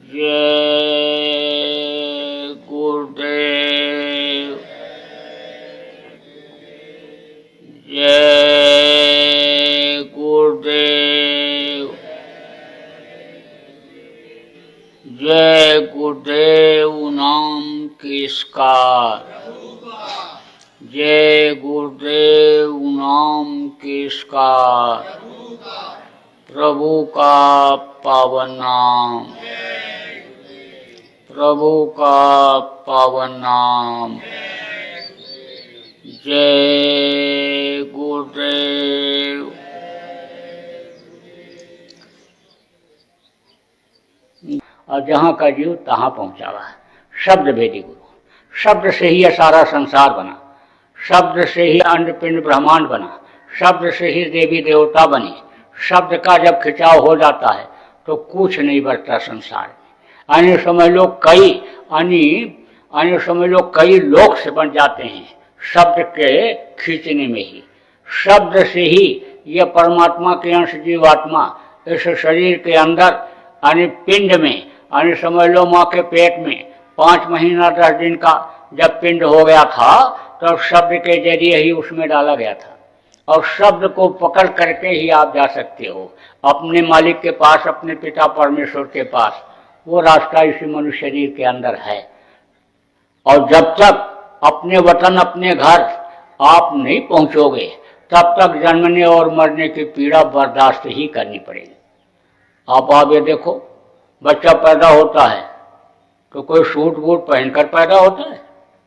जय गुरुदेव। जय गुरुदेव। जय गुरुदेव नाम किसका। जय गुरुदेव नाम किसका। प्रभु का पावन नाम। प्रभु का पावन नाम। जय गुरुदेव। और जहाँ का जीव तहाँ पहुँचावा। शब्द भेदी गुरु। शब्द से ही यह सारा संसार बना। शब्द से ही अंड पिंड ब्रह्मांड बना। शब्द से ही देवी देवता बनी। शब्द का जब खिंचाव हो जाता है तो कुछ नहीं बचता संसार में। अन्य समझ लो कई लोक से बन जाते हैं शब्द के खींचने में ही। शब्द से ही यह परमात्मा के अंश जीवात्मा इस शरीर के अंदर अन्य पिंड में, अन्य समझ लो माँ के पेट में 5 महीना 10 दिन का जब पिंड हो गया था तब शब्द के जरिए ही उसमें डाला गया था। और शब्द को पकड़ करके ही आप जा सकते हो अपने मालिक के पास, अपने पिता परमेश्वर के पास। वो रास्ता इसी मनुष्य शरीर के अंदर है। और जब तक अपने वतन अपने घर आप नहीं पहुंचोगे तब तक जन्मने और मरने की पीड़ा बर्दाश्त ही करनी पड़ेगी। आप ये देखो, बच्चा पैदा होता है तो कोई सूट बूट पहनकर पैदा होता है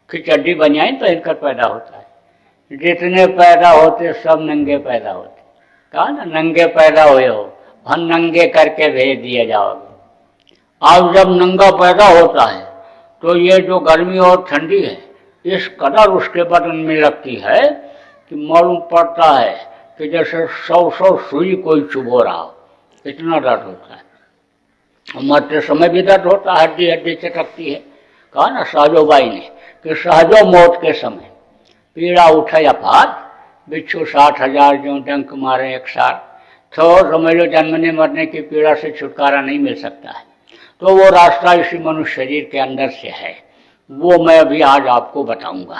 कि चड्डी बनियान पहनकर पैदा होता है। जितने पैदा होते सब नंगे पैदा होते। कहा ना, नंगे पैदा हुए हो और नंगे करके भेज दिए जाओगे। अब जब नंगा पैदा होता है तो ये जो गर्मी और ठंडी है इस कदर उसके बदन में लगती है कि मालूम पड़ता है कि जैसे 100 सुई कोई चुभो रहा हो। इतना दर्द होता है। मरते समय भी दर्द होता है, हड्डी हड्डी चटकती है। कहा ना सहजोबाई ने कि सहजो मौत के समय पीड़ा उठे अपार, बिच्छू 60,000 जो डंक मारे एक साथ। तो समझ लो जन्मने मरने की पीड़ा से छुटकारा नहीं मिल सकता है। तो वो रास्ता इसी मनुष्य शरीर के अंदर से है। वो मैं अभी आज आपको बताऊंगा।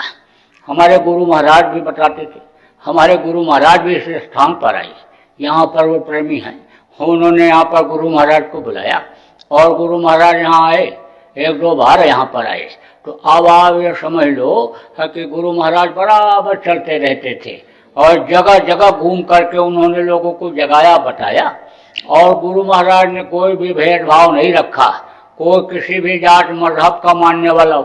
हमारे गुरु महाराज भी बताते थे। हमारे गुरु महाराज भी इस स्थान पर आए। यहाँ पर वो प्रेमी हैं, उन्होंने यहाँ पर गुरु महाराज को बुलाया और गुरु महाराज यहाँ आए। 1-2 बार यहाँ पर आए। तो अब आप ये समझ लो कि गुरु महाराज बराबर चलते रहते थे और जगह जगह घूम करके उन्होंने लोगों को जगाया, बताया। और गुरु महाराज ने कोई भी भेदभाव नहीं रखा। कोई किसी भी जात मजहब का मानने वाला हो,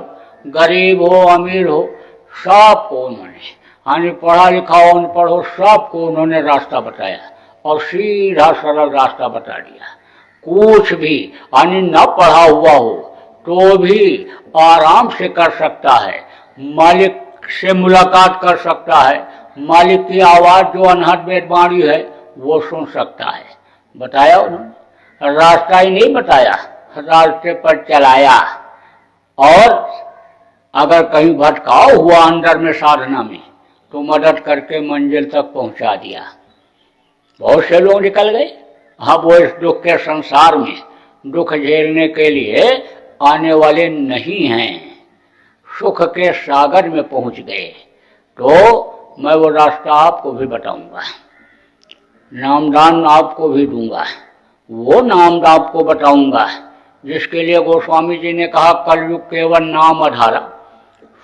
गरीब हो अमीर हो, सबको उन्होंने पढ़ा लिखा हो अनपढ़ हो, सबको उन्होंने रास्ता बताया और सीधा सरल रास्ता बता दिया। कुछ भी न पढ़ा हुआ हो तो भी आराम से कर सकता है, मालिक से मुलाकात कर सकता है, मालिक की आवाज़ जो अनहद वेदवाणी है वो सुन सकता है। बताया उन्होंने, रास्ता ही नहीं बताया, रास्ते पर चलाया। और अगर कहीं भटकाव हुआ अंदर में साधना में तो मदद करके मंजिल तक पहुंचा दिया। बहुत से लोग निकल गए। अब वो इस दुख के संसार में दुख झेलने के लिए आने वाले नहीं हैं, सुख के सागर में पहुंच गए। तो मैं वो रास्ता आपको भी बताऊंगा, नामदान आपको भी दूंगा। वो नाम आपको बताऊंगा जिसके लिए गोस्वामी जी ने कहा कलयुग केवल नाम आधारा,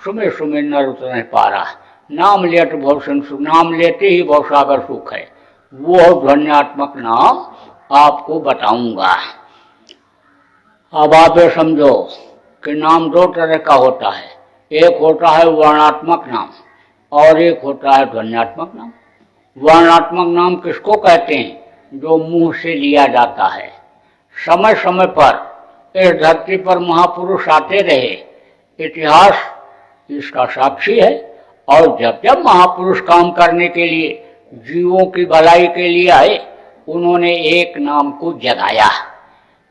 सुमे सुमे नर उतर पारा। नाम लेत भवसन सुख, नाम लेते ही भवसागर सुख है। वो ध्वन्यात्मक नाम आपको बताऊंगा। अब आप ये समझो कि नाम 2 तरह का होता है। एक होता है वर्णात्मक नाम और एक होता है ध्वन्यात्मक नाम। वर्णात्मक नाम किसको कहते हैं? जो मुंह से लिया जाता है। समय समय पर इस धरती पर महापुरुष आते रहे, इतिहास इसका साक्षी है। और जब जब महापुरुष काम करने के लिए, जीवों की भलाई के लिए आए, उन्होंने एक नाम को जगाया।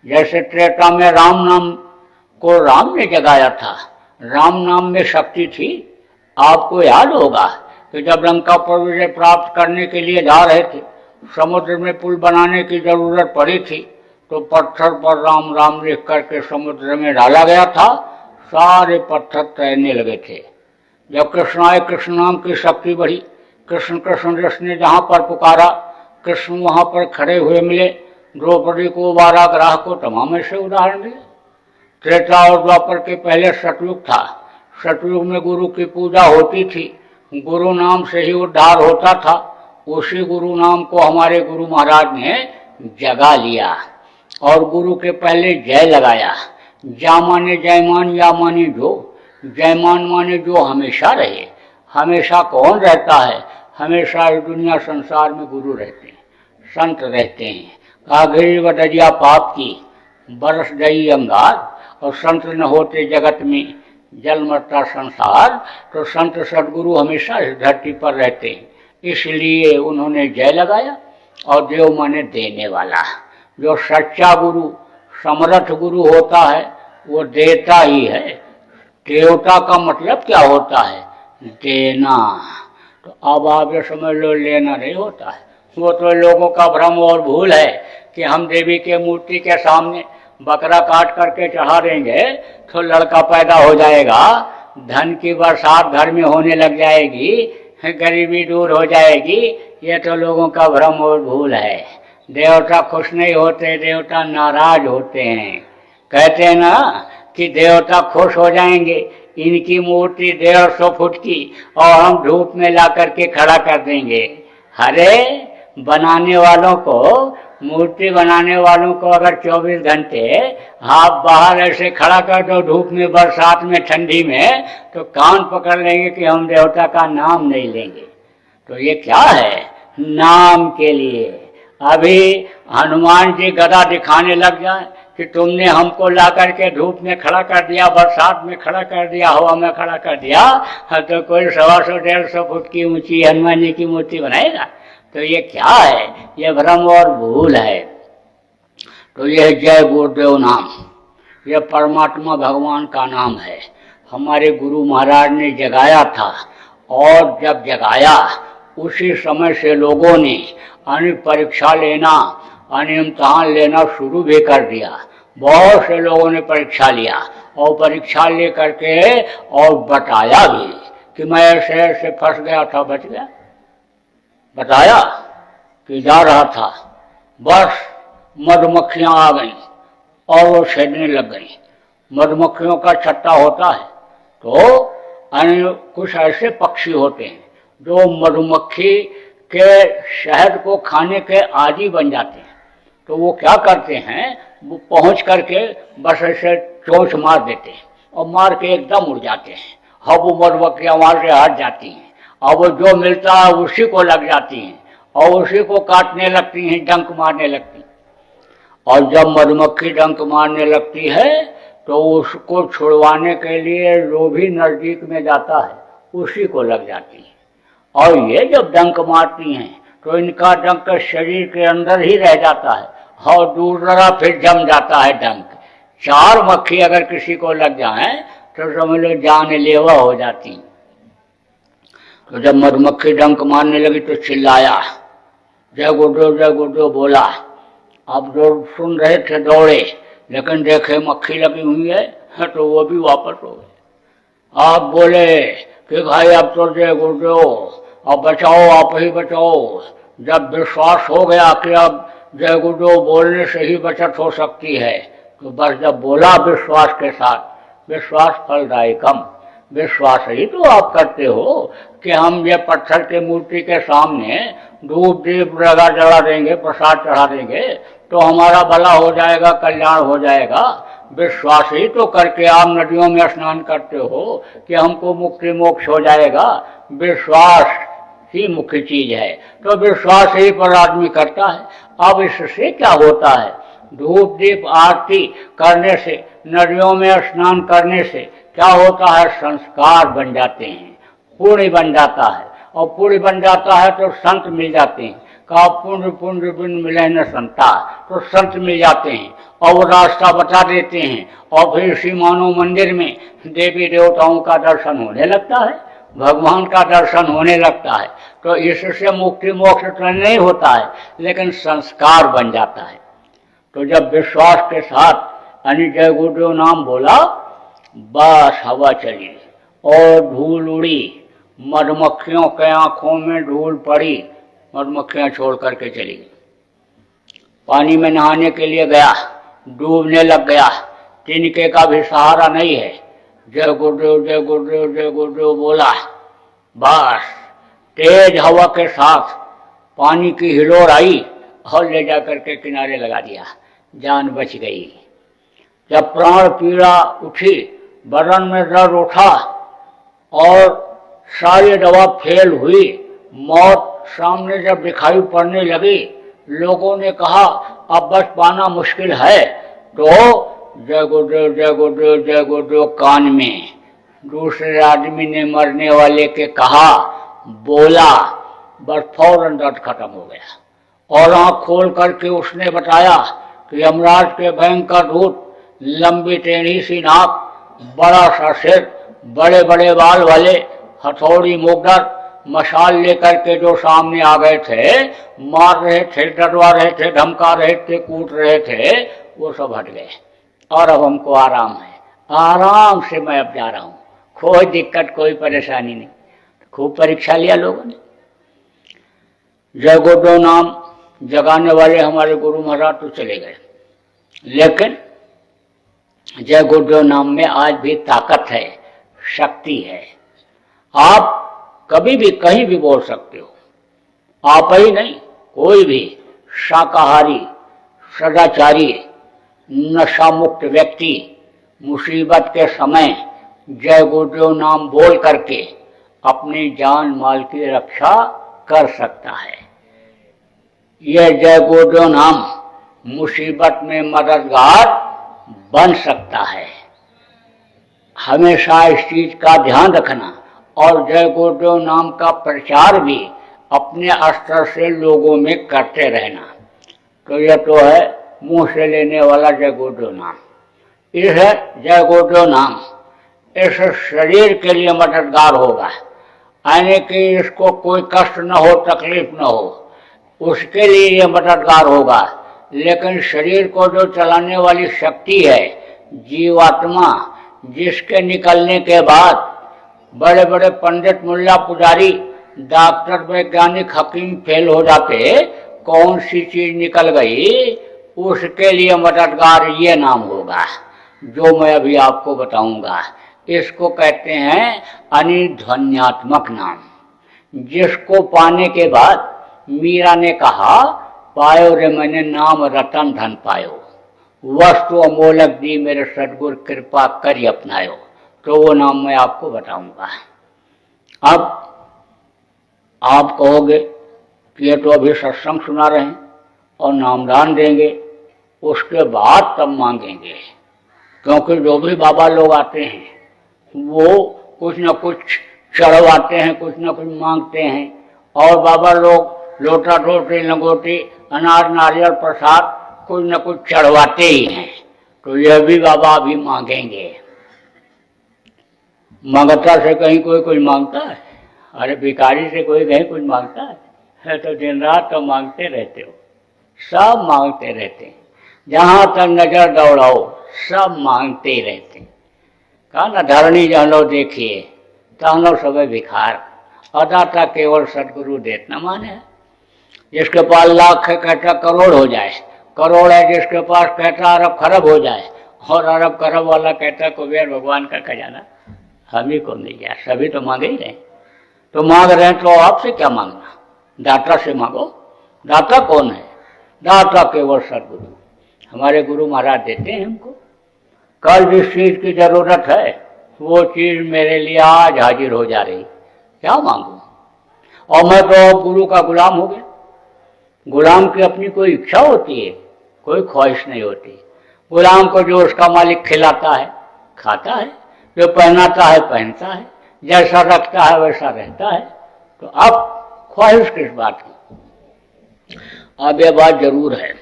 जैसे त्रेता में राम नाम को राम ने जगाया था। राम नाम में शक्ति थी। आपको याद होगा कि जब लंका पर विजय प्राप्त करने के लिए जा रहे थे, समुद्र में पुल बनाने की जरूरत पड़ी थी, तो पत्थर पर राम राम लिख करके समुद्र में डाला गया था, सारे पत्थर तैरने लगे थे। जब कृष्ण आए, कृष्ण नाम की शक्ति बढ़ी, कृष्ण कृष्ण रस ने जहाँ पर पुकारा, कृष्ण वहाँ पर खड़े हुए मिले, द्रौपदी को, वाराग्राह को तमाम ऐसे उदाहरण दिए। त्रेता और द्वापर के पहले सतयुग था। सतयुग में गुरु की पूजा होती थी, गुरु नाम से ही उद्धार होता था। उसी गुरु नाम को हमारे गुरु महाराज ने जगा लिया और गुरु के पहले जय लगाया। जा माने जयमान, या माने जो। जयमान माने जो हमेशा रहे। हमेशा कौन रहता है? हमेशा इस दुनिया संसार में गुरु रहते हैं, संत रहते हैं। काघरी बदरिया पाप की, बरस गई अंगार, और संत न होते जगत में जल मरता संसार। तो संत सदगुरु हमेशा इस धरती पर रहते हैं, इसलिए उन्होंने जय लगाया। और देव माने देने वाला। जो सच्चा गुरु, समर्थ गुरु होता है, वो देता ही है। देवता का मतलब क्या होता है? देना। तो अब आप ये समझ लो, लेना नहीं होता है। वो तो लोगों का भ्रम और भूल है कि हम देवी के मूर्ति के सामने बकरा काट करके चढ़ा देंगे तो लड़का पैदा हो जाएगा, धन की बरसात घर में होने लग जाएगी, गरीबी दूर हो जाएगी। ये तो लोगों का भ्रम और भूल है। देवता खुश नहीं होते, देवता नाराज होते हैं। कहते हैं ना कि देवता खुश हो जाएंगे, इनकी मूर्ति 150 फुट की और हम धूप में ला करके खड़ा कर देंगे। अरे बनाने वालों को, मूर्ति बनाने वालों को अगर 24 घंटे आप बाहर ऐसे खड़ा कर दो धूप में, बरसात में, ठंडी में, तो कान पकड़ लेंगे कि हम देवता का नाम नहीं लेंगे। तो ये क्या है? नाम के लिए। अभी हनुमान जी गदा दिखाने लग जाए कि तुमने हमको ला करके धूप में खड़ा कर दिया, बरसात में खड़ा कर दिया, हवा में खड़ा कर दिया, तो कोई 125 150 फुट की ऊंची हनुमान जी की मूर्ति बनाएगा? तो ये क्या है? ये भ्रम और भूल है। तो यह जय गुरुदेव नाम, यह परमात्मा भगवान का नाम है। हमारे गुरु महाराज ने जगाया था, और जब जगाया उसी समय से लोगों ने परीक्षा लेना, इम्तहान लेना शुरू भी कर दिया। बहुत से लोगों ने परीक्षा लिया और परीक्षा ले करके और बताया भी कि मैं ऐसे ऐसे फंस गया था, बच गया। बताया कि जा रहा था, बस मधुमक्खियां आ गईं और वो छेदने लग गईं। मधुमक्खियों का छत्ता होता है, तो कुछ ऐसे पक्षी होते हैं जो मधुमक्खी के शहद को खाने के आदी बन जाते हैं। तो वो क्या करते हैं, वो पहुंच करके बस ऐसे चोंच मार देते हैं और मार के एकदम उड़ जाते हैं। अब वो मधुमक्खियां वहां से हट जाती हैं, और वो जो मिलता है उसी को लग जाती हैं और उसी को काटने लगती हैं, डंक मारने लगती हैं। और जब मधुमक्खी डंक मारने लगती है तो उसको छुड़वाने के लिए जो भी नजदीक में जाता है उसी को लग जाती है। और ये जब डंक मारती हैं तो इनका डंक शरीर के अंदर ही रह जाता है और दूसरा फिर जम जाता है डंक। 4 मक्खी अगर किसी को लग जाए तो समझ लो जानलेवा हो जाती। तो जब मधुमक्खी डंक मारने लगी तो चिल्लाया, जय गुरुदेव बोला। अब जो सुन रहे थे दौड़े, लेकिन देखे मक्खी लगी हुई है तो वो भी वापस हो गए। आप बोले कि भाई अब तो जय गुरुदेव, अब बचाओ, आप ही बचाओ। जब विश्वास हो गया कि अब जय गुरुदेव बोलने से ही बचत हो सकती है, तो बस जब बोला विश्वास के साथ, विश्वास फलदायकम, विश्वास ही तो आप करते हो कि हम ये पत्थर के मूर्ति के सामने धूप दीप लगा जला देंगे, प्रसाद चढ़ा देंगे तो हमारा भला हो जाएगा, कल्याण हो जाएगा। विश्वास ही तो करके आप नदियों में स्नान करते हो कि हमको मुक्ति मोक्ष हो जाएगा। विश्वास ही मुख्य चीज है, तो विश्वास ही पर आदमी करता है। अब इससे क्या होता है, धूप दीप आरती करने से, नदियों में स्नान करने से क्या होता है, संस्कार बन जाते हैं, पुण्य बन जाता है। और पुण्य बन जाता है तो संत मिल जाते हैं। कहा पुण्य पुण्य बिन मिले न संता, तो संत मिल जाते हैं और वो रास्ता बता देते हैं। और फिर इसी मानव मंदिर में देवी देवताओं का दर्शन होने लगता है, भगवान का दर्शन होने लगता है। तो इससे मुक्ति मोक्ष तो नहीं होता है, लेकिन संस्कार बन जाता है। तो जब विश्वास के साथ यानी जय गुरुदेव नाम बोला, बस हवा चली और धूल उड़ी, मधुमक्खियों के आंखों में धूल पड़ी, मधुमक्खियां छोड़ करके चली गई। पानी में नहाने के लिए गया, डूबने लग गया, तिनके का भी सहारा नहीं है। जय गुरुदेव जय गुरुदेव जय गुरुदेव बोला, बस तेज हवा के साथ पानी की हिलोर आई और ले जाकर के किनारे लगा दिया, जान बच गई। जब प्राण पीड़ा उठी, बदन में दर्द उठा और सारी दवा फेल हुई, मौत सामने जब दिखाई पड़ने लगी, लोगों ने कहा अब बच पाना मुश्किल है, तो जय गुरुदेव जय गुरुदेव जय गुरुदेव कान में दूसरे आदमी ने मरने वाले के कहा, बोला, बस फौरन दर्द खत्म हो गया। और आंख खोल करके उसने बताया कि यमराज के भयंकर दूत, लंबी टेढ़ी सी नाक, बड़ा सा सिर, बड़े बड़े बाल वाले, हथौड़ी मुगदर, मशाल लेकर के जो सामने आ गए थे, मार रहे थे, डरवा रहे थे, धमका रहे थे, कूट रहे थे, वो सब हट गए और अब हमको आराम है। आराम से मैं अब जा रहा हूँ, कोई दिक्कत कोई परेशानी नहीं। खूब परीक्षा लिया लोगों ने। जय गुरुदेव नाम जगाने वाले हमारे गुरु महाराज तो चले गए, लेकिन जय गुरुदेव नाम में आज भी ताकत है, शक्ति है। आप कभी भी कहीं भी बोल सकते हो। आप ही नहीं, कोई भी शाकाहारी, सदाचारी, नशा मुक्त व्यक्ति मुसीबत के समय जय गुरुदेव नाम बोल करके अपनी जान माल की रक्षा कर सकता है। यह जय गुरुदेव नाम मुसीबत में मददगार बन सकता है। हमेशा इस चीज का ध्यान रखना और जय गुरुदेव नाम का प्रचार भी अपने स्तर से लोगों में करते रहना। तो यह तो है मुंह से लेने वाला जय गुरुदेव नाम। इस जय गुरुदेव नाम इस शरीर के लिए मददगार होगा, यानी कि इसको कोई कष्ट न हो, तकलीफ न हो, उसके लिए यह मददगार होगा। लेकिन शरीर को जो चलाने वाली शक्ति है, जीवात्मा, जिसके निकलने के बाद बड़े बड़े पंडित, मुल्ला, पुजारी, डॉक्टर, वैज्ञानिक, हकीम फेल हो जाते, कौन सी चीज निकल गई, उसके लिए मददगार ये नाम होगा जो मैं अभी आपको बताऊंगा। इसको कहते हैं अनिध्वन्यात्मक नाम, जिसको पाने के बाद मीरा ने कहा, पायो रे मैंने नाम रतन धन पायो, वस्तु अमोलक दी मेरे सदगुरु कृपा करी अपनायो। तो वो नाम मैं आपको बताऊंगा। अब आप कहोगे कि ये तो अभी सत्संग सुना रहे हैं और नामदान देंगे, उसके बाद तब मांगेंगे, क्योंकि जो भी बाबा लोग आते हैं वो कुछ न कुछ चढ़वाते हैं, कुछ न कुछ मांगते हैं। और बाबा लोग लोटा रोटी, लंगोटी, अनार, नारियल, प्रसाद कुछ न कुछ चढ़वाते ही हैं। तो यह भी बाबा अभी मांगेंगे। मंगता से कहीं कोई कुछ मांगता है? अरे भिखारी से कोई कहीं कुछ मांगता है? तो दिन रात तो मांगते रहते हो, सब मांगते रहते हैं। जहां तक नजर दौड़ाओ सब मांगते ही रहते हैं। कहा ना, धरणी जहलो देखिए तहलो सब भिखार, अदाता केवल सदगुरु देत न माने। जिसके पास लाख है कहता करोड़ हो जाए, करोड़ है जिसके पास कहता अरब खरब हो जाए, और अरब खरब वाला कहता कुबेर भगवान का खजाना हम ही को मिल जाए। सभी तो मांगे ही रहे। तो मांग रहे हैं तो आपसे क्या मांगना, दाता से मांगो। दाता कौन है? दाता केवल सदगुरु। हमारे गुरु महाराज देते हैं हमको। कल जिस चीज की जरूरत है वो चीज मेरे लिए आज हाजिर हो जा रही, क्या मांगू? और मैं तो गुरु का गुलाम हो गया। गुलाम की अपनी कोई इच्छा होती है? कोई ख्वाहिश नहीं होती। गुलाम को जो उसका मालिक खिलाता है खाता है, जो पहनाता है पहनता है, जैसा रखता है वैसा रहता है। तो अब ख्वाहिश किस बात की? अब यह बात जरूर है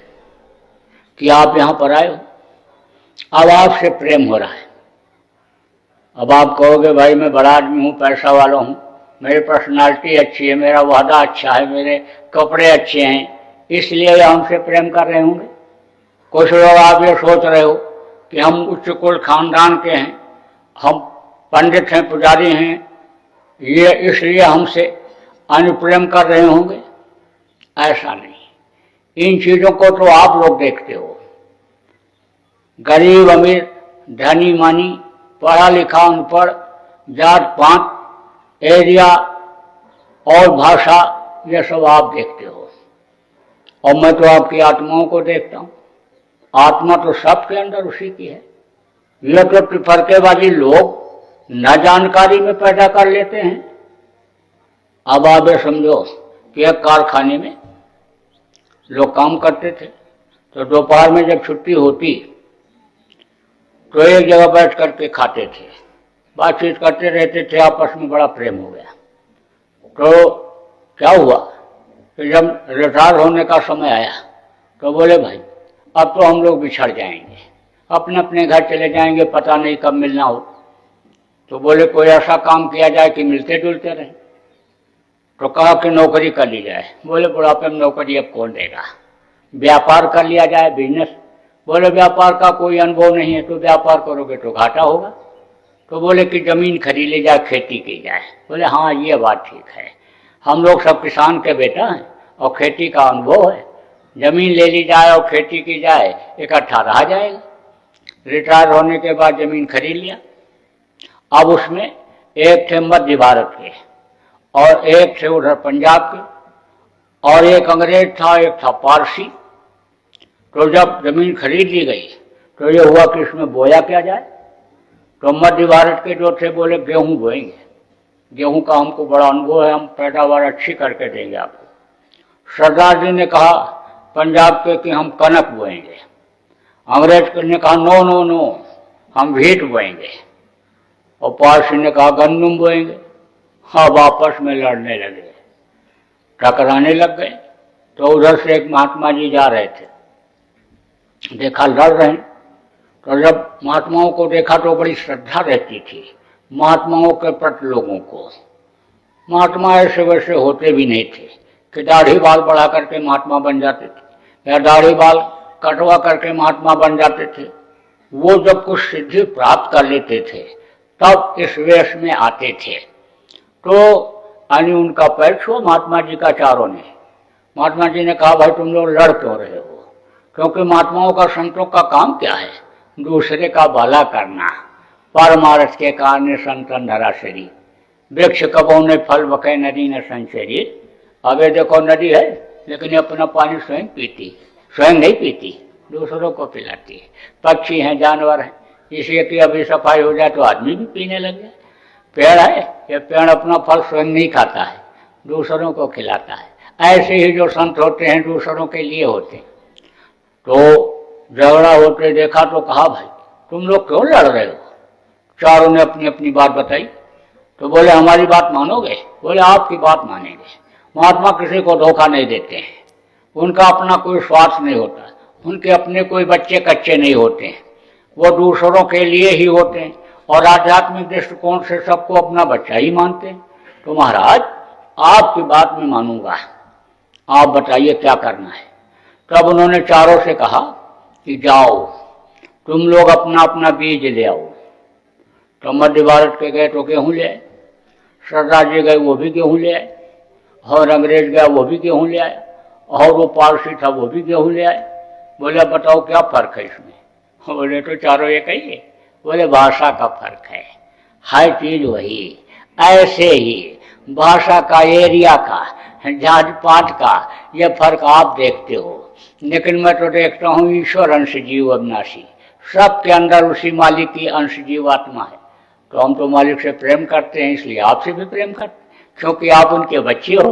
कि आप यहां पर आए हो, अब आपसे प्रेम हो रहा है। अब आप कहोगे भाई मैं बड़ा आदमी हूं, पैसा वाला हूं, मेरी पर्सनालिटी अच्छी है, मेरा वादा अच्छा है, मेरे कपड़े अच्छे हैं, इसलिए हमसे प्रेम कर रहे होंगे। कुछ लोग आप ये सोच रहे हो कि हम उच्च कुल खानदान के हैं, हम पंडित हैं, पुजारी हैं, ये इसलिए हमसे अनुप्रेम कर रहे होंगे। ऐसा नहीं, इन चीजों को तो आप लोग देखते हो। गरीब अमीर, धनी मानी, पढ़ा लिखा अनपढ़, जात पात, एरिया और भाषा, ये सब आप देखते हो। और मैं तो आपकी आत्माओं को देखता हूँ। आत्मा तो सबके अंदर उसी की है। ये तो टिफरकेबाजी लोग न जानकारी में पैदा कर लेते हैं। अब आप ये समझो कि एक कारखाने में लोग काम करते थे, तो दोपहर में जब छुट्टी होती तो एक जगह बैठ करके खाते थे, बातचीत करते रहते थे, आपस में बड़ा प्रेम हो गया। तो क्या हुआ कि जब रिटायर होने का समय आया तो बोले भाई अब तो हम लोग बिछड़ जाएंगे, अपने अपने घर चले जाएंगे, पता नहीं कब मिलना हो। तो बोले कोई ऐसा काम किया जाए कि मिलते जुलते रहें। तो कहा कि नौकरी कर ली जाए। बोले बुढ़ापे में नौकरी अब कौन देगा, व्यापार कर लिया जाए, बिजनेस। बोले व्यापार का कोई अनुभव नहीं है, तो व्यापार करोगे तो घाटा होगा। तो बोले कि जमीन खरीद ली जाए, खेती की जाए। बोले हाँ ये बात ठीक है, हम लोग सब किसान के बेटा हैं और खेती का अनुभव है, जमीन ले ली जाए और खेती की जाए, इकट्ठा रहा जाएगा। रिटायर होने के बाद जमीन खरीद लिया। अब उसमें एक थे मध्य भारत के और एक थे उधर पंजाब के और एक अंग्रेज था, एक था पारसी। तो जब जमीन खरीद ली गई तो ये हुआ कि इसमें बोया क्या जाए। तो मध्य भारत के जो थे बोले गेहूं बोएंगे, गेहूं का हमको बड़ा अनुभव है, हम पैदावार अच्छी करके देंगे आपको। सरदार जी ने कहा पंजाब के कि हम कनक बोएंगे। अंग्रेज ने कहा नो नो नो, हम व्हीट बोएंगे। और पारसी ने कहा गंदुम बोएंगे। हाँ, आपस में लड़ने लगे, टकराने लग गए। तो उधर से एक महात्मा जी जा रहे थे, देखा लड़ रहे हैं। तो जब महात्माओं को देखा तो बड़ी श्रद्धा रहती थी महात्माओं के प्रति लोगों को। महात्मा ऐसे वैसे होते भी नहीं थे कि दाढ़ी बाल बढ़ा करके महात्मा बन जाते थे या दाढ़ी बाल कटवा करके महात्मा बन जाते थे। वो जब कुछ सिद्धि प्राप्त कर लेते थे तब इस वेश में आते थे। तो यानी उनका पैर छुआ महात्मा जी का चारों ने। महात्मा जी ने कहा भाई तुम लोग लड़ क्यों रहे हो, क्योंकि महात्माओं का, संतों का काम क्या है, दूसरे का भला करना। परमार्थ के कारण संतन धरा शरीर, वृक्ष कबो ने फल बके नदी न संचरी। अब ये देखो नदी है लेकिन अपना पानी स्वयं पीती, स्वयं नहीं पीती, दूसरों को पिलाती है। पक्षी हैं, जानवर हैं, इसलिए कि अभी सफाई हो जाए तो आदमी भी पीने लगे। पेड़ है, ये पेड़ अपना फल स्वयं नहीं खाता है, दूसरों को खिलाता है। ऐसे ही जो संत होते हैं दूसरों के लिए होते हैं। तो झगड़ा होते देखा तो कहा भाई तुम लोग क्यों लड़ रहे हो। चारों ने अपनी अपनी बात बताई। तो बोले हमारी बात मानोगे। बोले आपकी बात मानेंगे। महात्मा किसी को धोखा नहीं देते हैं, उनका अपना कोई स्वार्थ नहीं होता, उनके अपने कोई बच्चे कच्चे नहीं होते हैं, वो दूसरों के लिए ही होते हैं और आध्यात्मिक दृष्टिकोण से सबको अपना बच्चा ही मानते हैं। तो महाराज आपकी बात में मानूंगा, आप बताइए क्या करना है। तब उन्होंने चारों से कहा कि जाओ तुम लोग अपना अपना बीज ले आओ। तो मध्य भारत के गए तो गेहूं ले आए, सरदार जी गए वो भी गेहूं ले आए, और अंग्रेज गया वो भी गेहूं ले आया, और वो पारसी था वो भी गेहूं ले आए। बोले बताओ क्या फर्क है इसमें। बोले तो चारों एक ही है। बोले भाषा का फर्क है, हर चीज वही। ऐसे ही भाषा का, एरिया का, जात पात का ये फर्क आप देखते हो, लेकिन मैं तो देखता हूँ ईश्वर अंश जीव अविनाशी, सबके अंदर उसी मालिक की अंश जीवात्मा है। तो हम तो मालिक से प्रेम करते हैं, इसलिए आपसे भी प्रेम करते हैं, क्योंकि आप उनके बच्चे हो।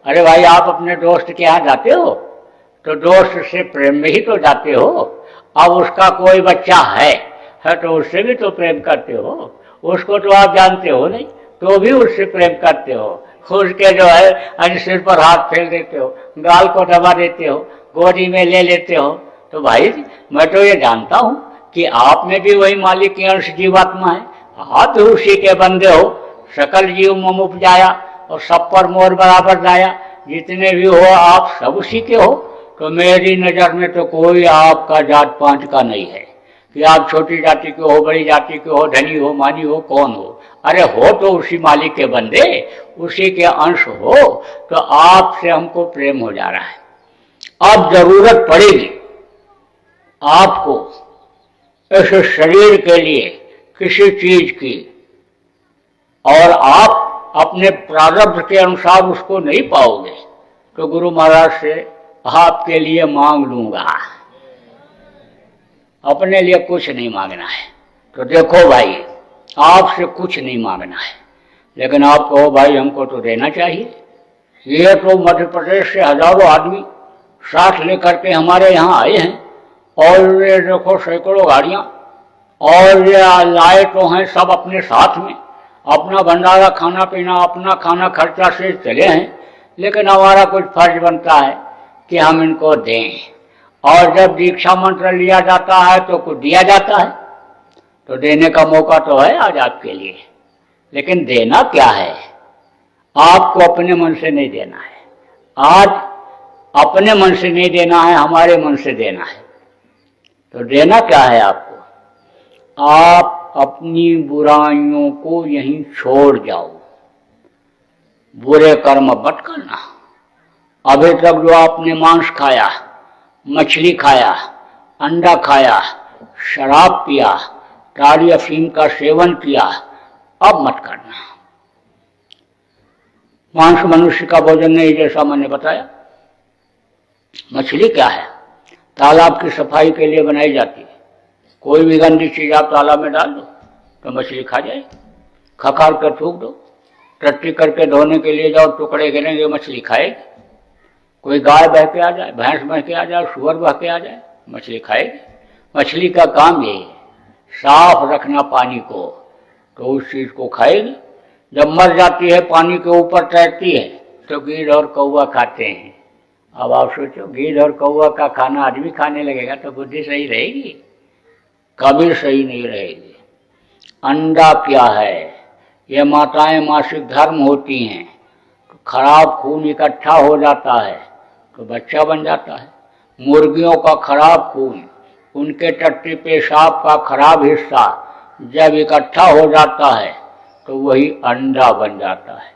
अरे भाई आप अपने दोस्त के यहाँ जाते हो तो दोस्त से प्रेम में ही तो जाते हो। अब उसका कोई बच्चा है तो उससे भी तो प्रेम करते हो, उसको तो आप जानते हो नहीं तो भी उससे प्रेम करते हो। उसके जो है सिर पर हाथ फेर देते हो, गाल को दबा देते हो, गोदी में ले लेते हो। तो भाई मैं तो ये जानता हूँ कि आप में भी वही मालिक की अंश जीवात्मा है, आप भी उसी के बंदे हो। सकल जीव मम उपजाया और सब पर मोर बराबर जाया, जितने भी हो आप सब उसी के हो। तो मेरी नज़र में तो कोई आपका जात पांच का नहीं है कि आप छोटी जाति के हो, बड़ी जाति के हो, धनी हो, मानी हो, कौन हो। अरे हो तो उसी मालिक के बंदे, उसी के अंश हो, तो आपसे हमको प्रेम हो जा रहा है। अब जरूरत पड़ेगी आपको इस शरीर के लिए किसी चीज की, और आप अपने प्रारब्ध के अनुसार उसको नहीं पाओगे, तो गुरु महाराज से आपके लिए मांग लूंगा। अपने लिए कुछ नहीं मांगना है। तो देखो भाई, आपसे कुछ नहीं मांगना है, लेकिन आप कहो भाई हमको तो देना चाहिए। ये तो मध्य प्रदेश से हजारों आदमी साथ लेकर के हमारे यहाँ आए हैं, और ये देखो सैकड़ों गाड़ियाँ, और ये लाए तो हैं सब अपने साथ में, अपना भंडारा खाना पीना अपना खाना खर्चा से चले हैं। लेकिन हमारा कुछ फर्ज बनता है कि हम इनको दें, और जब दीक्षा मंत्र लिया जाता है तो कुछ दिया जाता है, तो देने का मौका तो है आज आपके लिए। लेकिन देना क्या है? आपको अपने मन से नहीं देना है, आज अपने मन से नहीं देना है, हमारे मन से देना है। तो देना क्या है आपको? आप अपनी बुराइयों को यहीं छोड़ जाओ, बुरे कर्म मत करना। अभी तक जो आपने मांस खाया, मछली खाया, अंडा खाया, शराब पिया, ताड़ी अफीम का सेवन किया, अब मत करना। मांस मनुष्य का भोजन नहीं, जैसा मैंने बताया। मछली क्या है? तालाब की सफाई के लिए बनाई जाती है। कोई भी गंदी चीज आप तालाब में डाल दो तो मछली खा जाए, खखार कर थूक दो, टट्टी करके धोने के लिए जाओ, टुकड़े गिरेंगे, मछली खाएगी। कोई गाय बह के आ जाए, भैंस बह के आ जाए, सुअर बह के आ जाए, मछली खाएगी। मछली का काम यही है, साफ रखना पानी को, तो उस चीज को खाएगी। जब मर जाती है, पानी के ऊपर तैरती है, तो गीध और कौवा खाते हैं। अब आप सोचो, गीध और कौवा का खाना आदमी खाने लगेगा तो बुद्धि सही रहेगी? कभी सही नहीं रहेगी। अंडा क्या है? ये माताएं मासिक धर्म होती हैं, तो खराब खून इकट्ठा हो जाता है तो बच्चा बन जाता है। मुर्गियों का खराब खून, उनके टट्टी पेशाब का खराब हिस्सा जब इकट्ठा हो जाता है तो वही अंडा बन जाता है।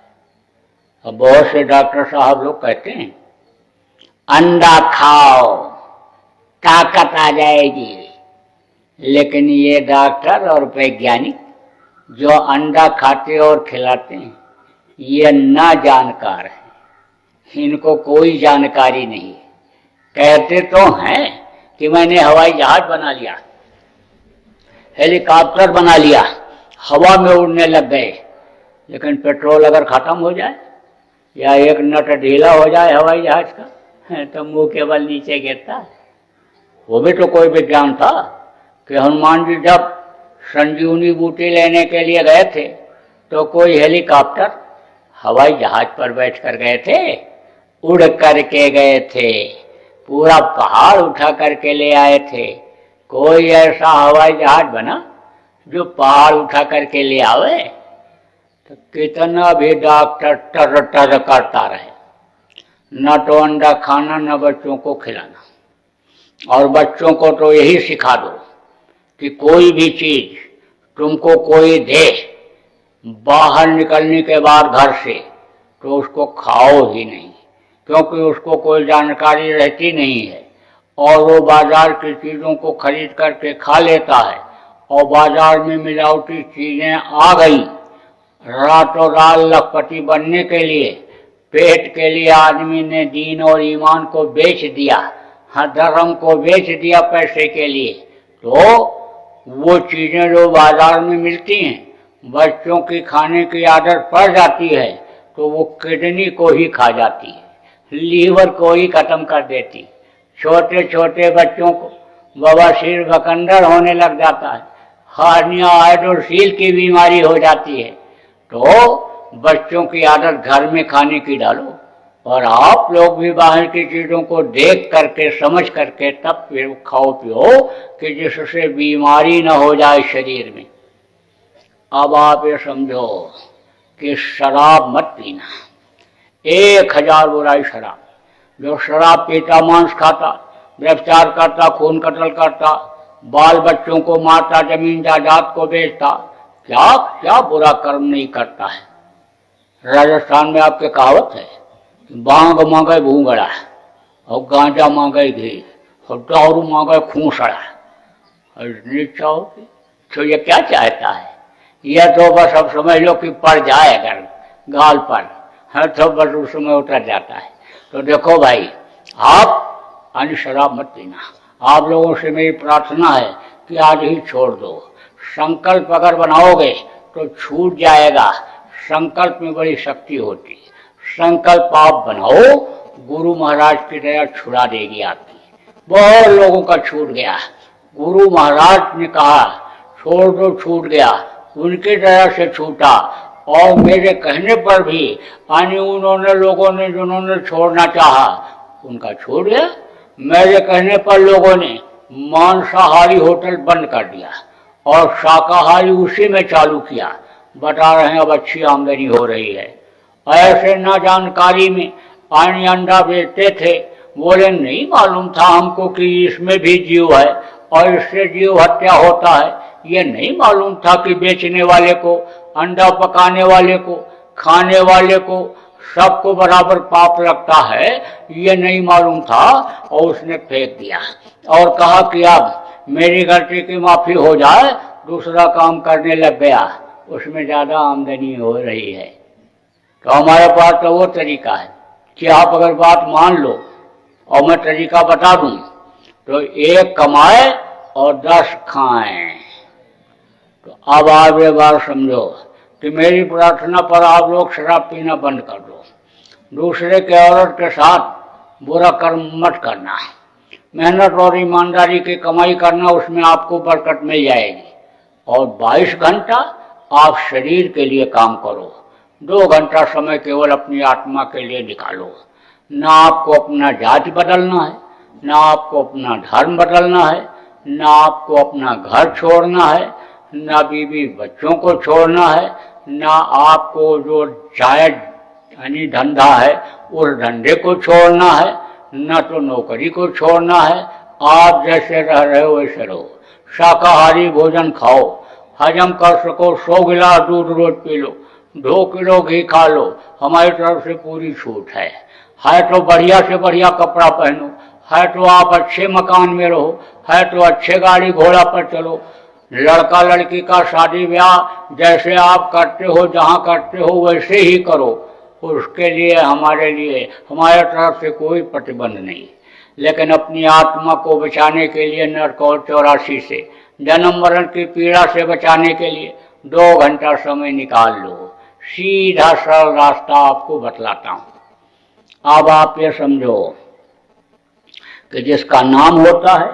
अब बहुत से डॉक्टर साहब लोग कहते हैं अंडा खाओ ताकत आ जाएगी, लेकिन ये डॉक्टर और वैज्ञानिक जो अंडा खाते और खिलाते हैं, ये ना जानकार हैं, इनको कोई जानकारी नहीं। कहते तो हैं कि मैंने हवाई जहाज बना लिया, हेलीकॉप्टर बना लिया, हवा में उड़ने लग गए, लेकिन पेट्रोल अगर खत्म हो जाए या एक नट ढीला हो जाए हवाई जहाज का, तो मुंह के बल नीचे गिरता है। वो भी तो कोई विज्ञान था कि हनुमान जी जब संजीवनी बूटी लेने के लिए गए थे तो कोई हेलीकॉप्टर हवाई जहाज पर बैठ कर गए थे, उड़ करके गए थे, पूरा पहाड़ उठा करके ले आए थे। कोई ऐसा हवाई जहाज बना जो पहाड़ उठा करके ले आवे? तो कितना भी डॉक्टर टर टर करता रहे, न तो अंडा खाना न बच्चों को खिलाना। और बच्चों को तो यही सिखा दो कि कोई भी चीज तुमको कोई दे, बाहर निकलने के बाद घर से, तो उसको खाओ ही नहीं, क्योंकि उसको कोई जानकारी रहती नहीं है, और वो बाजार की चीजों को खरीद करके खा लेता है, और बाजार में मिलावटी चीजें आ गई। रातों रात लखपति बनने के लिए, पेट के लिए आदमी ने दीन और ईमान को बेच दिया, हाँ धर्म को बेच दिया पैसे के लिए। तो वो चीजें जो बाजार में मिलती हैं, बच्चों की खाने की आदत पड़ जाती है, तो वो किडनी को ही खा जाती है, लीवर को ही खत्म कर देती। छोटे छोटे बच्चों को बवासीर बकंदर होने लग जाता है, हार्निया हाइड्रोसील की बीमारी हो जाती है। तो बच्चों की आदत घर में खाने की डालो, और आप लोग भी बाहर की चीजों को देख करके समझ करके तब फिर खाओ पियो कि जिससे बीमारी न हो जाए शरीर में। अब आप ये समझो कि शराब मत पीना, 1000 बुराई शराब। जो शराब पीता, मांस खाता, व्यभिचार करता, खून कत्ल करता, बाल बच्चों को मारता, जमीन जायदाद को बेचता, क्या क्या बुरा कर्म नहीं करता है। राजस्थान में आपके कहावत है, बांग मांगे भूंगड़ा और गांजा मांगे घी और दारू मांगे खूंसड़ा। और इतनी इच्छा होती तो ये क्या चाहता है? यह तो बस अब समझ लो कि पड़ जाए अगर गाल पर है तो बस उस समय उतर जाता है। तो देखो भाई, आप अन्य शराब मत पीना। आप लोगों से मेरी प्रार्थना है कि आज ही छोड़ दो। संकल्प अगर बनाओगे तो छूट जाएगा। संकल्प में बड़ी शक्ति होती है। संकल्प आप बनाओ, गुरु महाराज की दया छुड़ा देगी आपकी। बहुत लोगों का छूट गया। गुरु महाराज ने कहा छोड़ दो, छूट गया, उनकी दया से छूटा। और मेरे कहने पर भी यानी उन्होंने लोगों ने जिन्होंने छोड़ना चाहा उनका छूट गया। मेरे कहने पर लोगों ने मांसाहारी होटल बंद कर दिया और शाकाहारी उसी में चालू किया। बता रहे हैं अब अच्छी आमदनी हो रही है। ऐसे ना जानकारी में पानी अंडा बेचते थे, बोले नहीं मालूम था हमको कि इसमें भी जीव है और इससे जीव हत्या होता है। ये नहीं मालूम था कि बेचने वाले को, अंडा पकाने वाले को, खाने वाले को सबको बराबर पाप लगता है। ये नहीं मालूम था और उसने फेंक दिया और कहा कि अब मेरी गलती की माफी हो जाए, दूसरा काम करने लग गया। उसमें ज्यादा आमदनी हो रही है। तो हमारे पास तो वो तरीका है कि आप अगर बात मान लो और मैं तरीका बता दूं तो एक कमाए और 10 खाएं। तो अब आप ये बात समझो कि मेरी प्रार्थना पर आप लोग शराब पीना बंद कर दो। दूसरे के औरत के साथ बुरा कर्म मत करना। मेहनत और ईमानदारी की कमाई करना, उसमें आपको बरकत मिल जाएगी। और 22 घंटा आप शरीर के लिए काम करो। 2 घंटा समय केवल अपनी आत्मा के लिए निकालो। ना आपको अपना जाति बदलना है, ना आपको अपना धर्म बदलना है, ना आपको अपना घर छोड़ना है, ना बीवी बच्चों को छोड़ना है, ना आपको जो जायज यानी धंधा है उस धंधे को छोड़ना है, न तो नौकरी को छोड़ना है। आप जैसे रह रहे हो वैसे रहो। शाकाहारी भोजन खाओ, हजम कर सको 100 गिलास दूध रोज पी लो, 2 किलो घी खा लो, हमारी तरफ से पूरी छूट है तो बढ़िया से बढ़िया कपड़ा पहनो, है तो आप अच्छे मकान में रहो, है तो अच्छे गाड़ी घोड़ा पर चलो। लड़का लड़की का शादी ब्याह जैसे आप करते हो, जहाँ करते हो वैसे ही करो। उसके लिए हमारे तरफ से कोई प्रतिबंध नहीं। लेकिन अपनी आत्मा को बचाने के लिए, नरक और 84 से जन्म मरण की पीड़ा से बचाने के लिए 2 घंटा समय निकाल लो। सीधा सरल रास्ता आपको बतलाता हूं। अब आप ये समझो कि जिसका नाम होता है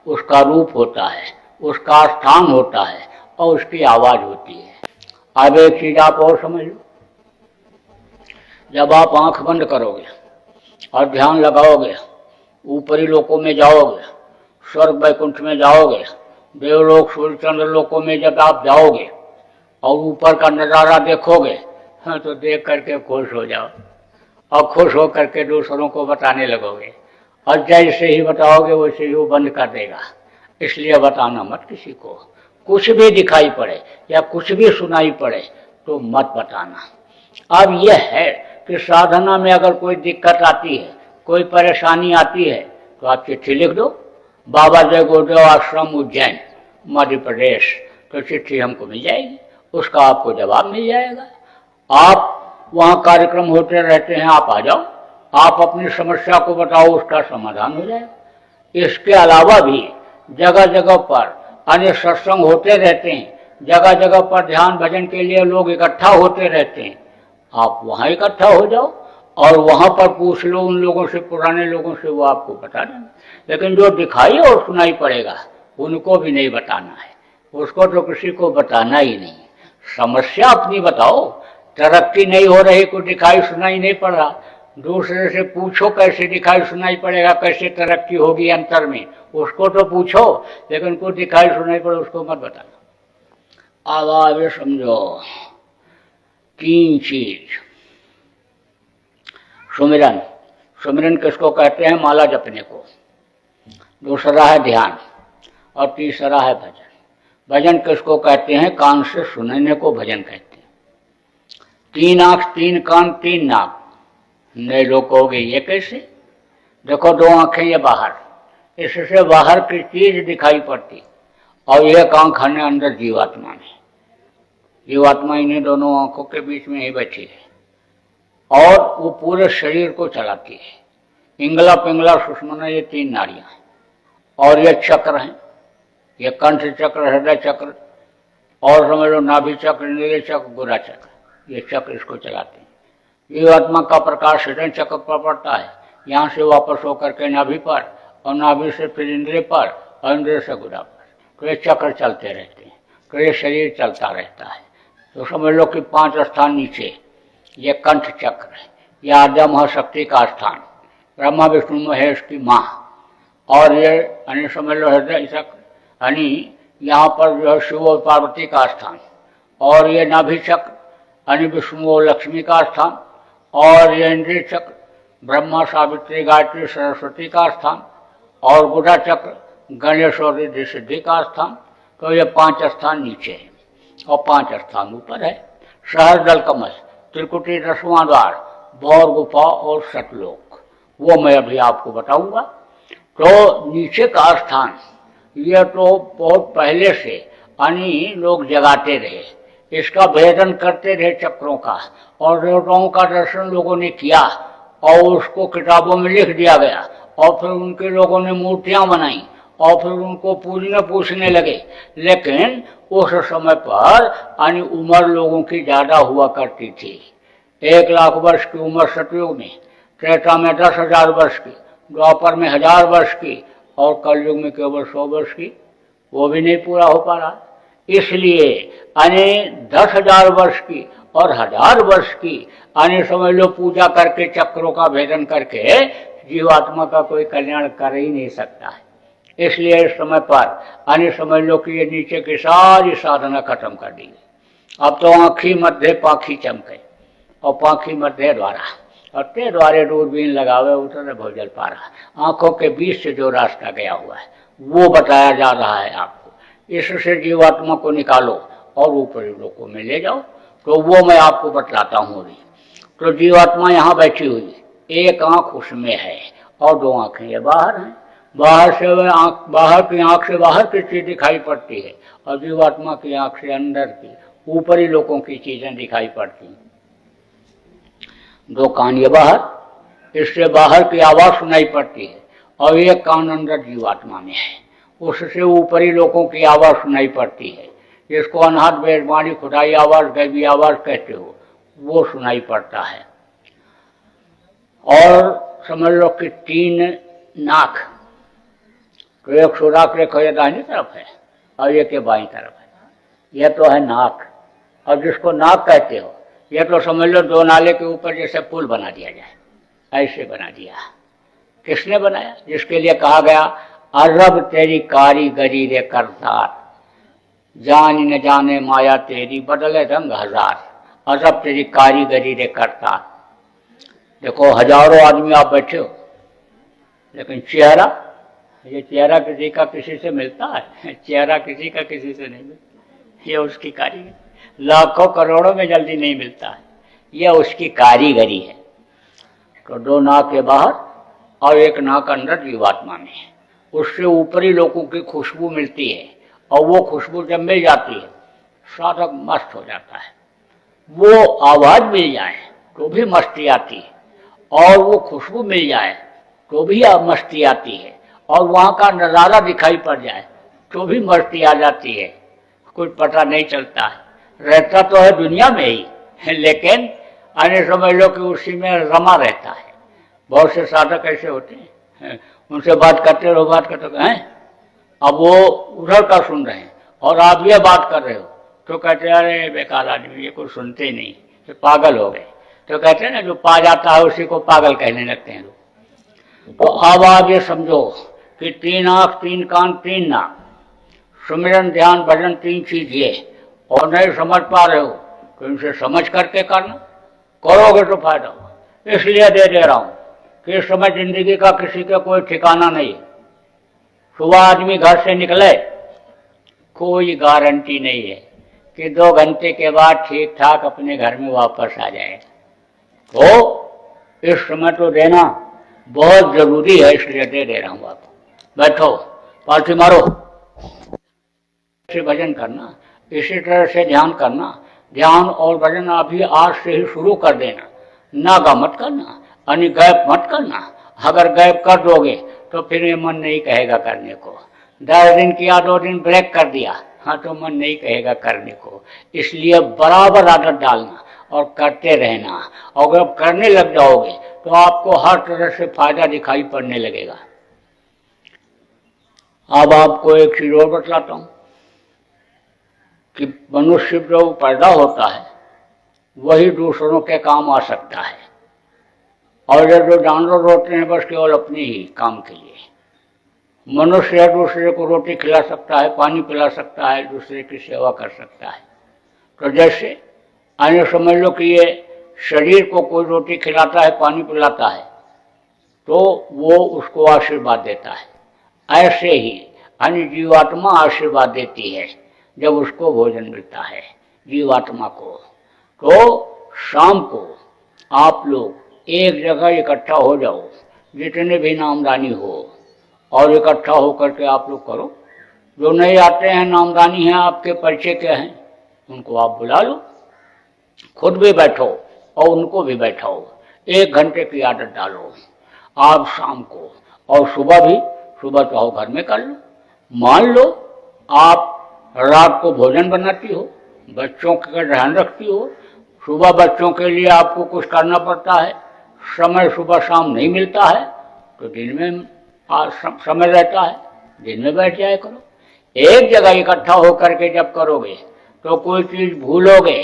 उसका रूप होता है, उसका स्थान होता है और उसकी आवाज होती है। अब एक चीज आप और समझ लो, जब आप आंख बंद करोगे और ध्यान लगाओगे, ऊपरी लोकों में जाओगे, स्वर्ग वैकुंठ में जाओगे, देवलोक सूर्यचंद्र लोकों में जब आप जाओगे और ऊपर का नजारा देखोगे, हाँ, तो देख करके खुश हो जाओ और खुश हो करके दूसरों को बताने लगोगे। और जैसे ही बताओगे वैसे ही वो बंद कर देगा। इसलिए बताना मत किसी को। कुछ भी दिखाई पड़े या कुछ भी सुनाई पड़े तो मत बताना। अब यह है कि साधना में अगर कोई दिक्कत आती है, कोई परेशानी आती है, तो आप चिट्ठी लिख दो, बाबा जय गुरुदेव आश्रम उज्जैन मध्य प्रदेश, तो चिट्ठी हमको मिल जाएगी, उसका आपको जवाब मिल जाएगा। आप वहाँ कार्यक्रम होते रहते हैं, आप आ जाओ, आप अपनी समस्या को बताओ, उसका समाधान हो जाएगा। इसके अलावा भी जगह जगह पर अन्य सत्संग होते रहते हैं, जगह जगह पर ध्यान भजन के लिए लोग इकट्ठा होते रहते हैं। आप वहाँ इकट्ठा हो जाओ और वहाँ पर पूछ लो उन लोगों से, पुराने लोगों से, वो आपको बता देंगे। लेकिन जो दिखाई और सुनाई पड़ेगा उनको भी नहीं बताना है, उसको तो किसी को बताना ही नहीं। समस्या अपनी बताओ, तरक्की नहीं हो रही, कुछ दिखाई सुनाई नहीं पड़ रहा, दूसरे से पूछो कैसे दिखाई सुनाई पड़ेगा, कैसे तरक्की होगी अंतर में, उसको तो पूछो, लेकिन कुछ दिखाई सुनाई पड़े उसको मत बताना। अब आगे समझो 3 चीज। सुमिरन, सुमिरन किसको कहते हैं? माला जपने को। दूसरा है ध्यान और तीसरा है भजन। भजन किसको कहते हैं? कान से सुनने को भजन कहते हैं। 3 आंख 3 कान 3 नाक, नए लोग कहोगे ये कैसे? देखो 2 आंखें ये बाहर, इससे बाहर की चीज दिखाई पड़ती और एक आंख है अंदर जीवात्मा में। जीवात्मा इन्हीं दोनों आंखों के बीच में ही बैठी है और वो पूरे शरीर को चलाती है। इंगला पिंगला सुषुम्ना ये 3 नाड़ियां हैं और ये चक्र हैं, ये कंठ चक्र, हृदय चक्र और समझ लो नाभि चक्र, नीले चक्र, गुदा चक्र, ये चक्र इसको चलाते हैं। जीवात्मा का प्रकाश हृदय चक्र पर पड़ता है, यहाँ से वापस होकर के नाभि पर और नाभि से फिर इंद्रिय पर और इंद्रिय से गुदा पर, तो ये चक्र चलते रहते हैं, तो ये शरीर चलता रहता है। तो समझ लो कि 5 स्थान नीचे ये कंठ चक्र है, यह आद्या महाशक्ति का स्थान, ब्रह्मा विष्णु महेश की माँ, और ये यानी समझ लो हृदय चक्र यानी यहाँ पर जो है शिव और पार्वती का स्थान, और ये नाभि चक्र यानी विष्णु और लक्ष्मी का स्थान, और ये इंद्रिय चक्र ब्रह्मा सावित्री गायत्री सरस्वती का स्थान, और गुदा चक्र गणेश और रिद्धि सिद्धि का स्थान। तो ये 5 स्थान नीचे है और 5 स्थान ऊपर है। सहस्र दल कमल, त्रिकुटी 10वां द्वार, भौर गुफा और सतलोक, वो मैं अभी आपको बताऊंगा। तो नीचे का स्थान ये तो बहुत पहले से यानी लोग जगाते रहे, इसका भेदन करते रहे चक्रों का, और देवताओं का दर्शन लोगों ने किया और उसको किताबों में लिख दिया गया, और फिर उनके लोगों ने मूर्तियां बनाई और फिर उनको पूजने पूछने लगे। लेकिन उस समय पर यानी उम्र लोगों की ज्यादा हुआ करती थी। 1 लाख वर्ष की उम्र सतयुग में, त्रेता में 10,000 वर्ष की, द्वापर में 1000 वर्ष की और कलयुग में केवल 100 वर्ष की, वो भी नहीं पूरा हो पा रहा। इसलिए यानी 10,000 वर्ष की और 1000 वर्ष की यानी समझ लो पूजा करके चक्रों का भेदन करके जीवात्मा का कोई कल्याण कर ही नहीं सकता है। इसलिए इस समय पर यानी समझ लो कि ये नीचे की सारी साधना खत्म कर दी। अब तो आँखी मध्य पाखी चमके और पाखी मध्य द्वारा, और ते द्वारे दूरबीन लगावे उतरे भोजल पारा। आंखों के बीच से जो रास्ता गया हुआ है वो बताया जा रहा है आपको। इससे जीवात्मा को निकालो और ऊपरी लोकों में ले जाओ, तो वो मैं आपको बतलाता हूँ अभी। तो जीवात्मा यहाँ बैठी हुई है, एक आंख उसमें है और 2 आंखें ये बाहर हैं। बाहर से आंख, बाहर की आंख से बाहर की चीज दिखाई पड़ती है और जीवात्मा की आंख से अंदर की ऊपरी लोगों की चीजें दिखाई पड़ती हैं। 2 कान ये बाहर, इससे बाहर की आवाज सुनाई पड़ती है, और 1 कान अंदर जीवात्मा में है, उससे ऊपरी लोगों की आवाज सुनाई पड़ती है, जिसको अनहद बेजबानी खुदाई आवाज गैबी आवाज कहते हो, वो सुनाई पड़ता है। और समझ लो कि 3 नाक, तो एक सुराख रेखा ये दाहिनी तरफ है और एक बाईं तरफ है, यह तो है नाक। और जिसको नाक कहते हो ये तो समझ लो 2 नाले के ऊपर जैसे पुल बना दिया जाए, ऐसे बना दिया। किसने बनाया? जिसके लिए कहा गया अरब तेरी कारीगरी रे करतार, जान न जाने माया तेरी बदले रंग 1000। अरब तेरी कारीगरी रे करतार। देखो हजारों आदमी आप बैठे हो, लेकिन चेहरा, ये चेहरा किसी का किसी से मिलता है? चेहरा किसी का किसी से नहीं मिलता, ये उसकी कारीगरी। लाखों करोड़ों में जल्दी नहीं मिलता है, यह उसकी कारीगरी है। तो 2 नाक के बाहर और 1 नाक अंदर जीवात्मा में है, उससे ऊपरी लोगों की खुशबू मिलती है, और वो खुशबू जब मिल जाती है साधक मस्त हो जाता है। वो आवाज मिल जाए तो भी मस्ती आती है, और वो खुशबू मिल जाए तो भी मस्ती आती है, और वहाँ का नज़ारा दिखाई पड़ जाए तो भी मस्ती आ जाती है। कुछ पता नहीं चलता है, रहता तो है दुनिया में ही, लेकिन आने समझ लो कि उसी में रमा रहता है। बहुत से साधक ऐसे होते हैं, उनसे बात करते रहो हैं, अब वो उधर का सुन रहे हैं और आप ये बात कर रहे हो, तो कहते हैं अरे बेकार आदमी, ये कुछ सुनते ही नहीं, तो पागल हो गए। तो कहते हैं ना जो पा जाता है उसी को पागल कहने लगते हैं लोग। तो अब आप ये समझो कि 3 आंख 3 कान 3 नाक, सुमिरन ध्यान भजन 3 चीज ये, और नहीं समझ पा रहे हो तो इनसे समझ करके करना, करोगे तो फायदा होगा। इसलिए दे रहा हूँ कि इस समय जिंदगी का किसी का कोई ठिकाना नहीं। सुबह आदमी घर से निकले, कोई गारंटी नहीं है कि 2 घंटे के बाद ठीक ठाक अपने घर में वापस आ जाए। तो इस समय तो देना बहुत जरूरी है, इसलिए दे रहा हूं आपको। बैठो, पालथी मारो, से भजन करना, इसी तरह से ध्यान करना। ध्यान और भजन अभी आज से ही शुरू कर देना। नागा मत करना, यानी गैप मत करना। अगर गैप कर दोगे तो फिर ये मन नहीं कहेगा करने को। 10 दिन किया, 2 दिन ब्रेक कर दिया, हाँ तो मन नहीं कहेगा करने को। इसलिए बराबर आदत डालना और करते रहना। और अगर करने लग जाओगे तो आपको हर तरह से फायदा दिखाई पड़ने लगेगा। अब आपको एक चीज और बतलाता हूं कि मनुष्य जो पैदा होता है वही दूसरों के काम आ सकता है, और ये जो जानवर होते हैं बस केवल अपने ही काम के लिए। मनुष्य दूसरे को रोटी खिला सकता है, पानी पिला सकता है, दूसरे की सेवा कर सकता है। तो जैसे आने समझ लो कि ये शरीर को कोई रोटी खिलाता है, पानी पिलाता है, तो वो उसको आशीर्वाद देता है। ऐसे ही अन्य जीवात्मा आशीर्वाद देती है जब उसको भोजन मिलता है जीवात्मा को। तो शाम को आप लोग एक जगह इकट्ठा हो जाओ, जितने भी नामदानी हो, और इकट्ठा होकर के आप लोग करो। जो नए आते हैं, नामदानी हैं, आपके परिचय के हैं, उनको आप बुला लो, खुद भी बैठो और उनको भी बैठाओ। 1 घंटे की आदत डालो आप शाम को, और सुबह भी, सुबह चाहो घर में कर लो। मान लो आप रात को भोजन बनाती हो, बच्चों का ध्यान रखती हो, सुबह बच्चों के लिए आपको कुछ करना पड़ता है, समय सुबह शाम नहीं मिलता है, तो दिन में समय रहता है, दिन में बैठ जाया करो। एक जगह इकट्ठा होकर के जब करोगे तो कोई चीज भूलोगे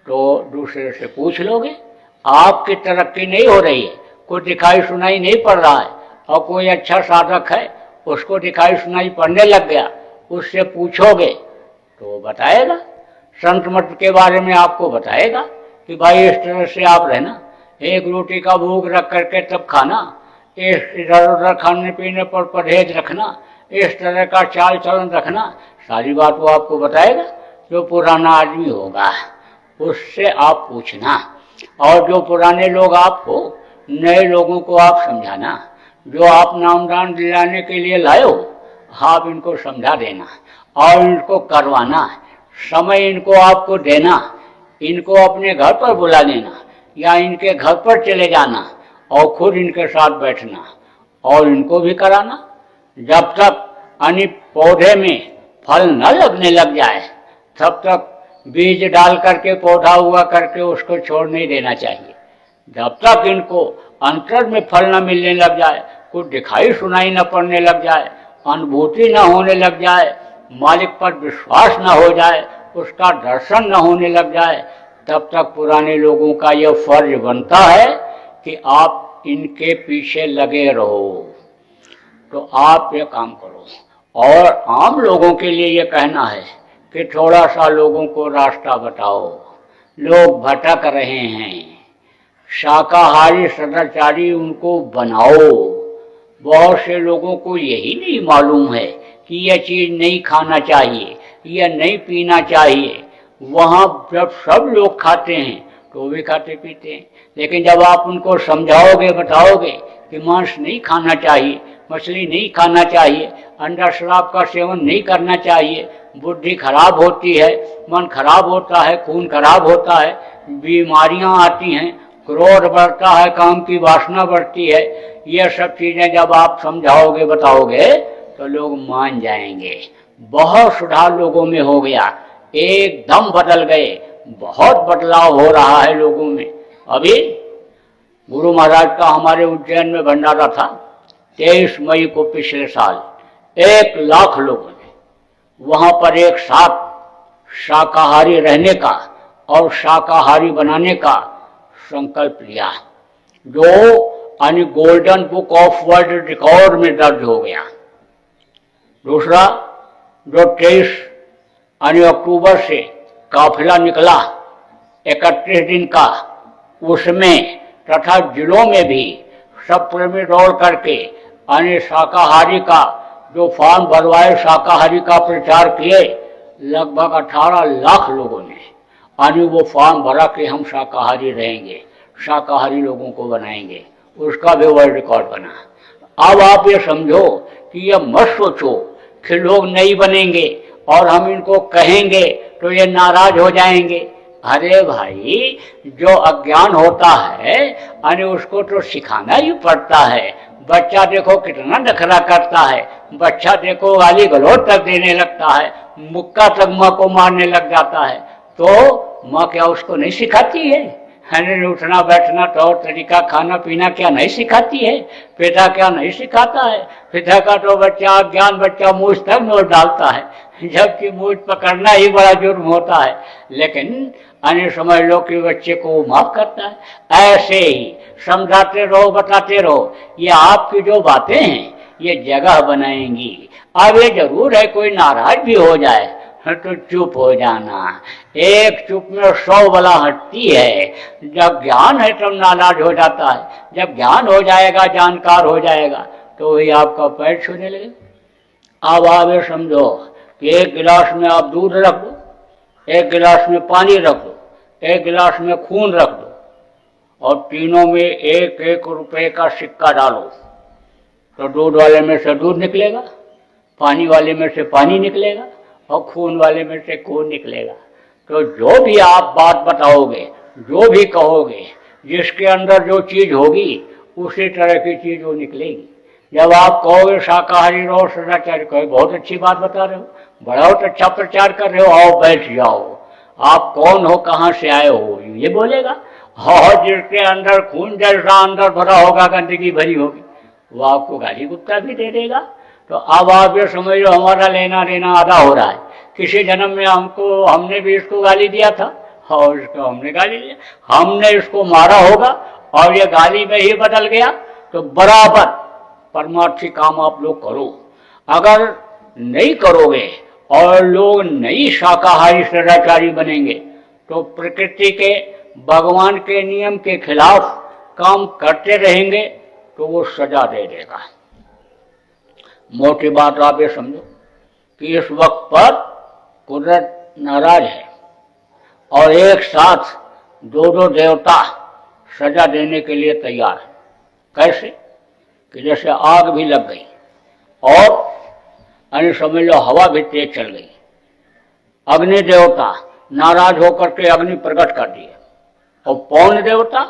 तो दूसरे से पूछ लोगे। आपकी तरक्की नहीं हो रही है, कोई दिखाई सुनाई नहीं पड़ रहा है, और कोई अच्छा साधक है, उसको दिखाई सुनाई पड़ने लग गया, उससे पूछोगे तो बताएगा, संत मत के बारे में आपको बताएगा कि भाई इस तरह से आप रहना, 1 रोटी का भूख रख करके तब खाना, इधर उधर खाने पीने पर परहेज रखना, इस तरह का चाल चलन रखना, सारी बात वो आपको बताएगा। जो पुराना आदमी होगा उससे आप पूछना, और जो पुराने लोग आप हो, नए लोगों को आप समझाना। जो आप नामदान दिलाने के लिए लाए हो, आप इनको समझा देना और इनको करवाना। समय इनको आपको देना, इनको अपने घर पर बुला लेना या इनके घर पर चले जाना और खुद इनके साथ बैठना और इनको भी कराना। जब तक यानी पौधे में फल न लगने लग जाए तब तक बीज डाल करके पौधा हुआ करके उसको छोड़ नहीं देना चाहिए। जब तक इनको अंतर में फल न मिलने लग जाए, कुछ दिखाई सुनाई न पड़ने लग जाए, अनुभूति न होने लग जाए, मालिक पर विश्वास न हो जाए, उसका दर्शन न होने लग जाए, तब तक पुराने लोगों का यह फर्ज बनता है कि आप इनके पीछे लगे रहो। तो आप ये काम करो। और आम लोगों के लिए ये कहना है कि थोड़ा सा लोगों को रास्ता बताओ। लोग भटक रहे हैं, शाकाहारी सदाचारी उनको बनाओ। बहुत से लोगों को यही नहीं मालूम है कि यह चीज नहीं खाना चाहिए, यह नहीं पीना चाहिए। वहाँ जब सब लोग खाते हैं तो भी खाते पीते हैं, लेकिन जब आप उनको समझाओगे, बताओगे कि मांस नहीं खाना चाहिए, मछली नहीं खाना चाहिए, अंडा शराब का सेवन नहीं करना चाहिए, बुद्धि खराब होती है, मन खराब होता है, खून खराब होता है, बीमारियां आती हैं, क्रोध बढ़ता है, काम की वासना बढ़ती है, ये सब चीजें जब आप समझाओगे, बताओगे तो लोग मान जाएंगे। बहुत सुधार लोगों में हो गया, एकदम बदल गए, बहुत बदलाव हो रहा है लोगों में। अभी गुरु महाराज का हमारे उज्जैन में भंडारा था 23 मई को पिछले साल। 1 लाख लोगों ने वहां पर एक साथ शाकाहारी रहने का और शाकाहारी बनाने का संकल्प लिया, जो यानी golden book of world record में दर्ज हो गया। दूसरा, जो 23 यानी अक्टूबर से काफिला निकला 31 दिन का, उसमें तथा जिलों में भी सब प्रेमी दौड़ करके यानी शाकाहारी का जो फॉर्म भरवाए, शाकाहारी का प्रचार किए। लगभग 18 लाख लोगों ने यानी वो फॉर्म भरा कि हम शाकाहारी रहेंगे, शाकाहारी लोगों को बनाएंगे। उसका भी वर्ल्ड रिकॉर्ड बना। अब आप ये समझो कि ये मत सोचो कि लोग नहीं बनेंगे और हम इनको कहेंगे तो ये नाराज हो जाएंगे। अरे भाई, जो अज्ञान होता है यानी उसको तो सिखाना ही पड़ता है। बच्चा देखो कितना नखरा करता है, बच्चा देखो गाली गलौज तक देने लगता है, मुक्का तक माँ को मारने लग जाता है, तो माँ क्या उसको नहीं सिखाती है? उठना बैठना, तौर तरीका, खाना पीना क्या नहीं सिखाती है? पिता क्या नहीं सिखाता है? पिता का तो बच्चा अज्ञान बच्चा मूछ तक नोट डालता है, जबकि मूछ पकड़ना ही बड़ा जुर्म होता है। लेकिन अन्य समझ लो कि बच्चे को वो माफ करता है। ऐसे ही समझाते रहो, बताते रहो। ये आपकी जो बातें हैं ये जगह बनाएंगी। अब ये जरूर है कोई नाराज भी हो जाए तो चुप हो जाना। एक चुप में 100 बला हटती है। जब ज्ञान है तब नाराज हो जाता है, जब ज्ञान हो जाएगा, जानकार हो जाएगा, तो वही आपका पैर छूने लगेगा। अब आप ये समझो कि एक गिलास में आप दूध रख दो, एक गिलास में पानी रख दो, एक गिलास में खून रख दो, और तीनों में 1-1 रुपए का सिक्का डालो, तो दूध वाले में से दूध निकलेगा, पानी वाले में से पानी निकलेगा, और खून वाले में से खून निकलेगा। तो जो भी आप बात बताओगे, जो भी कहोगे, जिसके अंदर जो चीज होगी उसी तरह की चीज वो निकलेगी। जब आप कहोगे शाकाहारी रहो, सदाचारी, कहो बहुत अच्छी बात बता रहे हो, बहुत अच्छा प्रचार कर रहे हो, आओ बैठ जाओ, आप कौन हो, कहाँ से आए हो, ये बोलेगा। और जिसके अंदर खून जैसा अंदर भरा होगा, गंदगी भरी होगी, वो आपको गाली गुप्ता भी दे देगा। तो अब आप ये समझ लो हमारा लेना देना आधा हो रहा है। किसी जन्म में हमने भी इसको गाली दिया था और इसको हमने गाली दिया, हमने इसको मारा होगा और ये गाली में ही बदल गया। तो बराबर परमार्थी काम आप लोग करो। अगर नहीं करोगे और लोग नहीं शाकाहारी सदाचारी बनेंगे तो प्रकृति के, भगवान के नियम के खिलाफ काम करते रहेंगे तो वो सजा दे देगा। मोटी बात आप ये समझो कि इस वक्त पर कुदरत नाराज है और एक साथ 2-2 देवता सजा देने के लिए तैयार है। कैसे? कि जैसे आग भी लग गई और अन्य समझ लो हवा भी तेज चल गई, अग्नि देवता नाराज होकर के अग्नि प्रकट कर दिए और पौन देवता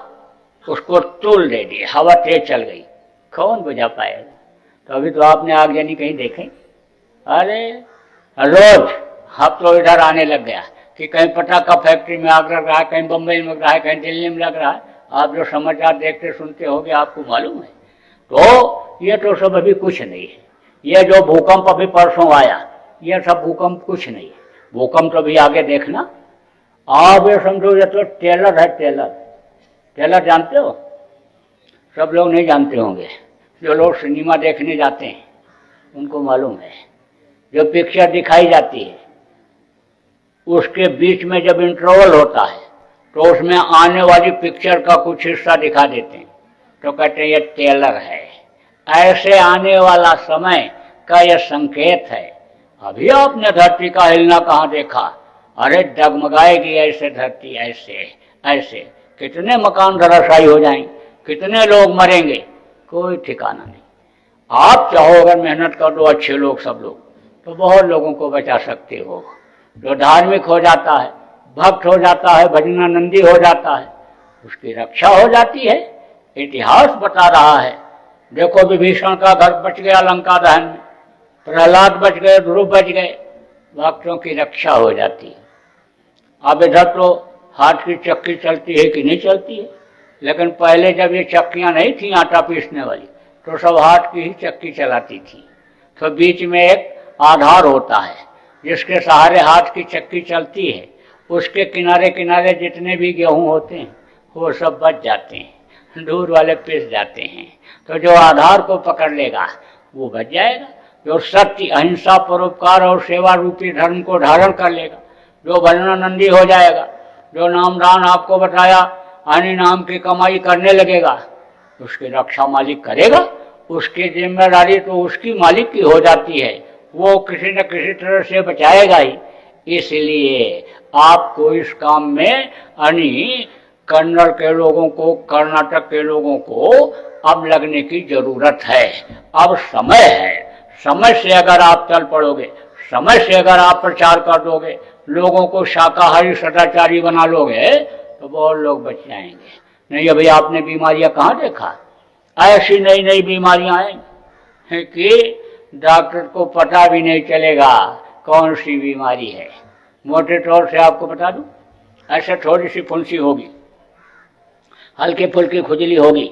उसको तूल दे दिए, हवा तेज चल गई, कौन बुझा पाएगा? तो अभी तो आपने आगजनी कहीं देखे? अरे रोज अब तो इधर आने लग गया कि कहीं पटाखा फैक्ट्री में आग लग रहा है, कहीं बम्बई में लग रहा है, कहीं दिल्ली में लग रहा है। आप जो समाचार देखते सुनते होंगे आपको मालूम है। तो ये तो सब अभी कुछ नहीं है। ये जो भूकंप अभी परसों आया, ये सब भूकंप कुछ नहीं है। भूकंप तो अभी आगे देखना। आप ये समझो ये तो टेलर है। टेलर जानते हो? सब लोग नहीं जानते होंगे। जो लोग सिनेमा देखने जाते हैं उनको मालूम है। जो पिक्चर दिखाई जाती है उसके बीच में जब इंटरवल होता है तो उसमें आने वाली पिक्चर का कुछ हिस्सा दिखा देते हैं, तो कहते हैं ये टेलर है। ऐसे आने वाला समय का यह संकेत है। अभी आपने धरती का हिलना कहाँ देखा? अरे डगमगाएगी ऐसे धरती, ऐसे ऐसे कितने मकान धराशायी हो जाएंगे, कितने लोग मरेंगे, कोई ठिकाना नहीं। आप चाहो अगर मेहनत कर दो, अच्छे लोग सब लोग, तो बहुत लोगों को बचा सकते हो। जो धार्मिक हो जाता है, भक्त हो जाता है, भजनानंदी हो जाता है, उसकी रक्षा हो जाती है। इतिहास बता रहा है। देखो विभीषण का घर बच गया लंका दहन में, प्रहलाद बच गए, ध्रुव बच गए, भक्तों की रक्षा हो जाती है। अब इधर तो हाथ की चक्की चलती है कि नहीं चलती है, लेकिन पहले जब ये चक्कियां नहीं थी आटा पीसने वाली तो सब हाथ की ही चक्की चलाती थी। तो बीच में एक आधार होता है जिसके सहारे हाथ की चक्की चलती है। उसके किनारे किनारे जितने भी गेहूं होते हैं वो सब बच जाते हैं, दूर वाले पिस जाते हैं। तो जो आधार को पकड़ लेगा वो बच जाएगा। जो सत्य, अहिंसा, परोपकार और सेवा रूपी धर्म को धारण कर लेगा, जो भजनानंदी हो जाएगा, जो नाम दान आपको बताया अन्य नाम की कमाई करने लगेगा, उसकी रक्षा मालिक करेगा, उसकी जिम्मेदारी तो उसकी मालिक की हो जाती है, वो किसी न किसी तरह से बचाएगा ही। इसलिए आपको इस काम में यानी कन्नड़ के लोगों को, कर्नाटक के लोगों को अब लगने की जरूरत है। अब समय है, समय से अगर आप चल पड़ोगे, समय से अगर आप प्रचार कर दोगे, लोगों को शाकाहारी सदाचारी बना लोगे, तो बहुत लोग बच जाएंगे। नहीं अभी आपने बीमारियां कहाँ देखा, ऐसी नई नई बीमारियां हैं कि डॉक्टर को पता भी नहीं चलेगा कौन सी बीमारी है। मोटे तौर से आपको बता दूं, ऐसे थोड़ी सी फुंसी होगी, हल्की फुल्की खुजली होगी,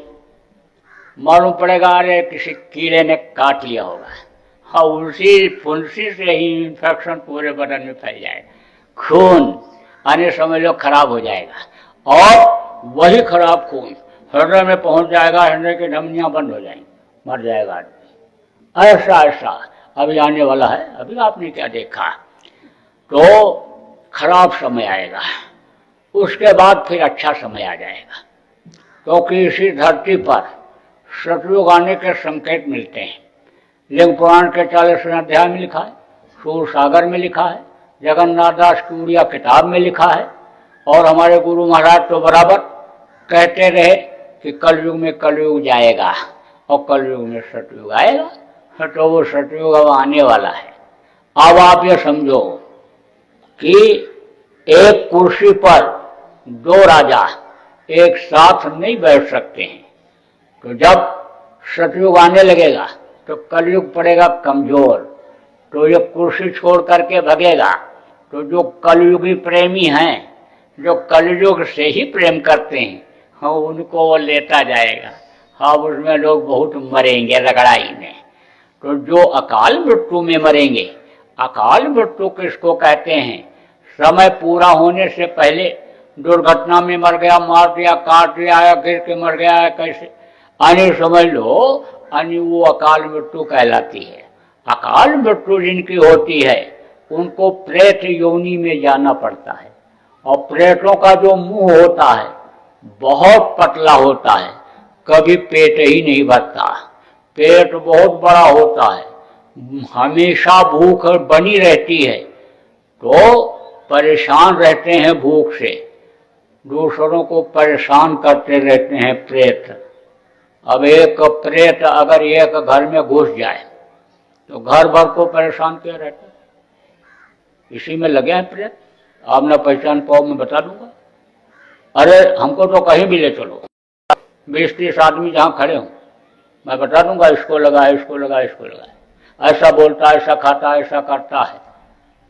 मालूम पड़ेगा अरे किसी कीड़े ने काट लिया होगा। हाँ, उसी फुंसी से ही इन्फेक्शन पूरे बदन में फैल जाएगा, खून आने समझ लो खराब हो जाएगा, और वही खराब खून हृदय में पहुंच जाएगा, हृदय की धमनियां बंद हो जाएंगी, मर जाएगा आदमी। ऐसा ऐसा अभी आने वाला है, अभी आपने क्या देखा, तो खराब समय आएगा, उसके बाद फिर अच्छा समय आ जाएगा। क्योंकि इसी धरती पर सतयुग आने के संकेत मिलते हैं। लिंग पुराण के 40वें अध्याय में लिखा है, सूर सागर में लिखा है, जगन्नाथ दास की उड़िया किताब में लिखा है, और हमारे गुरु महाराज तो बराबर कहते रहे कि कलयुग में कलयुग जाएगा और कलयुग में सतयुग आएगा। तो वो सतयुग अब आने वाला है। अब आप ये समझो कि एक कुर्सी पर दो राजा एक साथ नहीं बैठ सकते हैं। तो जब सतयुग आने लगेगा तो कलयुग पड़ेगा कमजोर, तो ये कुर्सी छोड़ करके भगेगा। तो जो कलयुगी प्रेमी हैं, जो कलयुग से ही प्रेम करते हैं, हाँ, उनको वो लेता जाएगा। हाँ, उसमें लोग बहुत मरेंगे रगड़ाई में। तो जो अकाल मृत्यु में मरेंगे, अकाल मृत्यु किसको कहते हैं, समय पूरा होने से पहले दुर्घटना में मर गया, मार दिया, काट दिया, या गिर के मर गया है, कैसे आने समझ लो, यानी वो अकाल मृत्यु कहलाती है। अकाल मृत्यु जिनकी होती है उनको प्रेत योनि में जाना पड़ता है, और प्रेतों का जो मुंह होता है बहुत पतला होता है, कभी पेट ही नहीं भरता, पेट बहुत बड़ा होता है, हमेशा भूख बनी रहती है, तो परेशान रहते हैं भूख से, दूसरों को परेशान करते रहते हैं प्रेत। अब एक प्रेत अगर एक घर में घुस जाए तो घर भर को परेशान क्यों रहते, इसी में लगे हैं प्रेत। आप ना पहचान पाओ, मैं बता दूंगा। अरे हमको तो कहीं भी ले चलो, 20-30 आदमी जहाँ खड़े हों, मैं बता दूंगा इसको लगा है, इसको लगा है, इसको लगा है, ऐसा बोलता है, ऐसा खाता है, ऐसा करता है,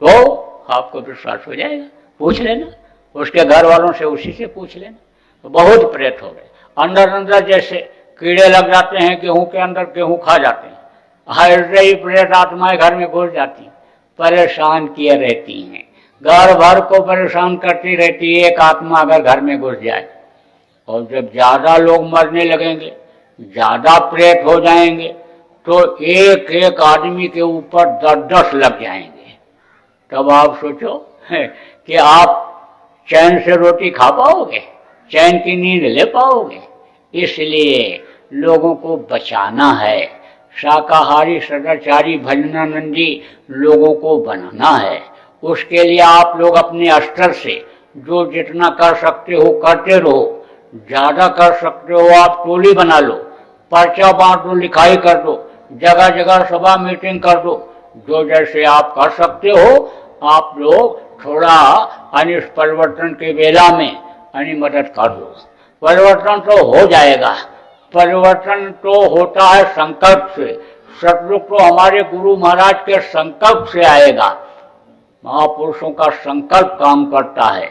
तो आपको विश्वास हो जाएगा। पूछ लेना उसके घर वालों से, उसी से पूछ लेना। तो बहुत प्रेत हो गए, अंदर अंदर जैसे कीड़े लग जाते हैं, गेहूं के अंदर गेहूं खा जाते हैं, ऐसे ही प्रेत आत्माएं घर में घुस जाती, परेशान किए रहती हैं, घर भर को परेशान करती रहती है एक आत्मा अगर घर में घुस जाए। और जब ज्यादा लोग मरने लगेंगे, ज्यादा प्रेत हो जाएंगे, तो एक एक आदमी के ऊपर 10-10 लग जाएंगे। तब आप सोचो कि आप चैन से रोटी खा पाओगे, चैन की नींद ले पाओगे। इसलिए लोगों को बचाना है, शाकाहारी सदाचारी भजनानंदी लोगों को बनाना है। उसके लिए आप लोग अपने स्तर से जो जितना कर सकते हो करते रहो, ज्यादा कर सकते हो आप टोली बना लो, पर्चा बांट दो, लिखाई कर दो, जगह जगह सभा मीटिंग कर दो, जो जैसे आप कर सकते हो आप लोग थोड़ा इस परिवर्तन के बेला में मदद कर दो। परिवर्तन तो हो जाएगा, परिवर्तन तो होता है संकल्प से। सतयुग तो हमारे गुरु महाराज के संकल्प से आएगा, महापुरुषों का संकल्प काम करता है।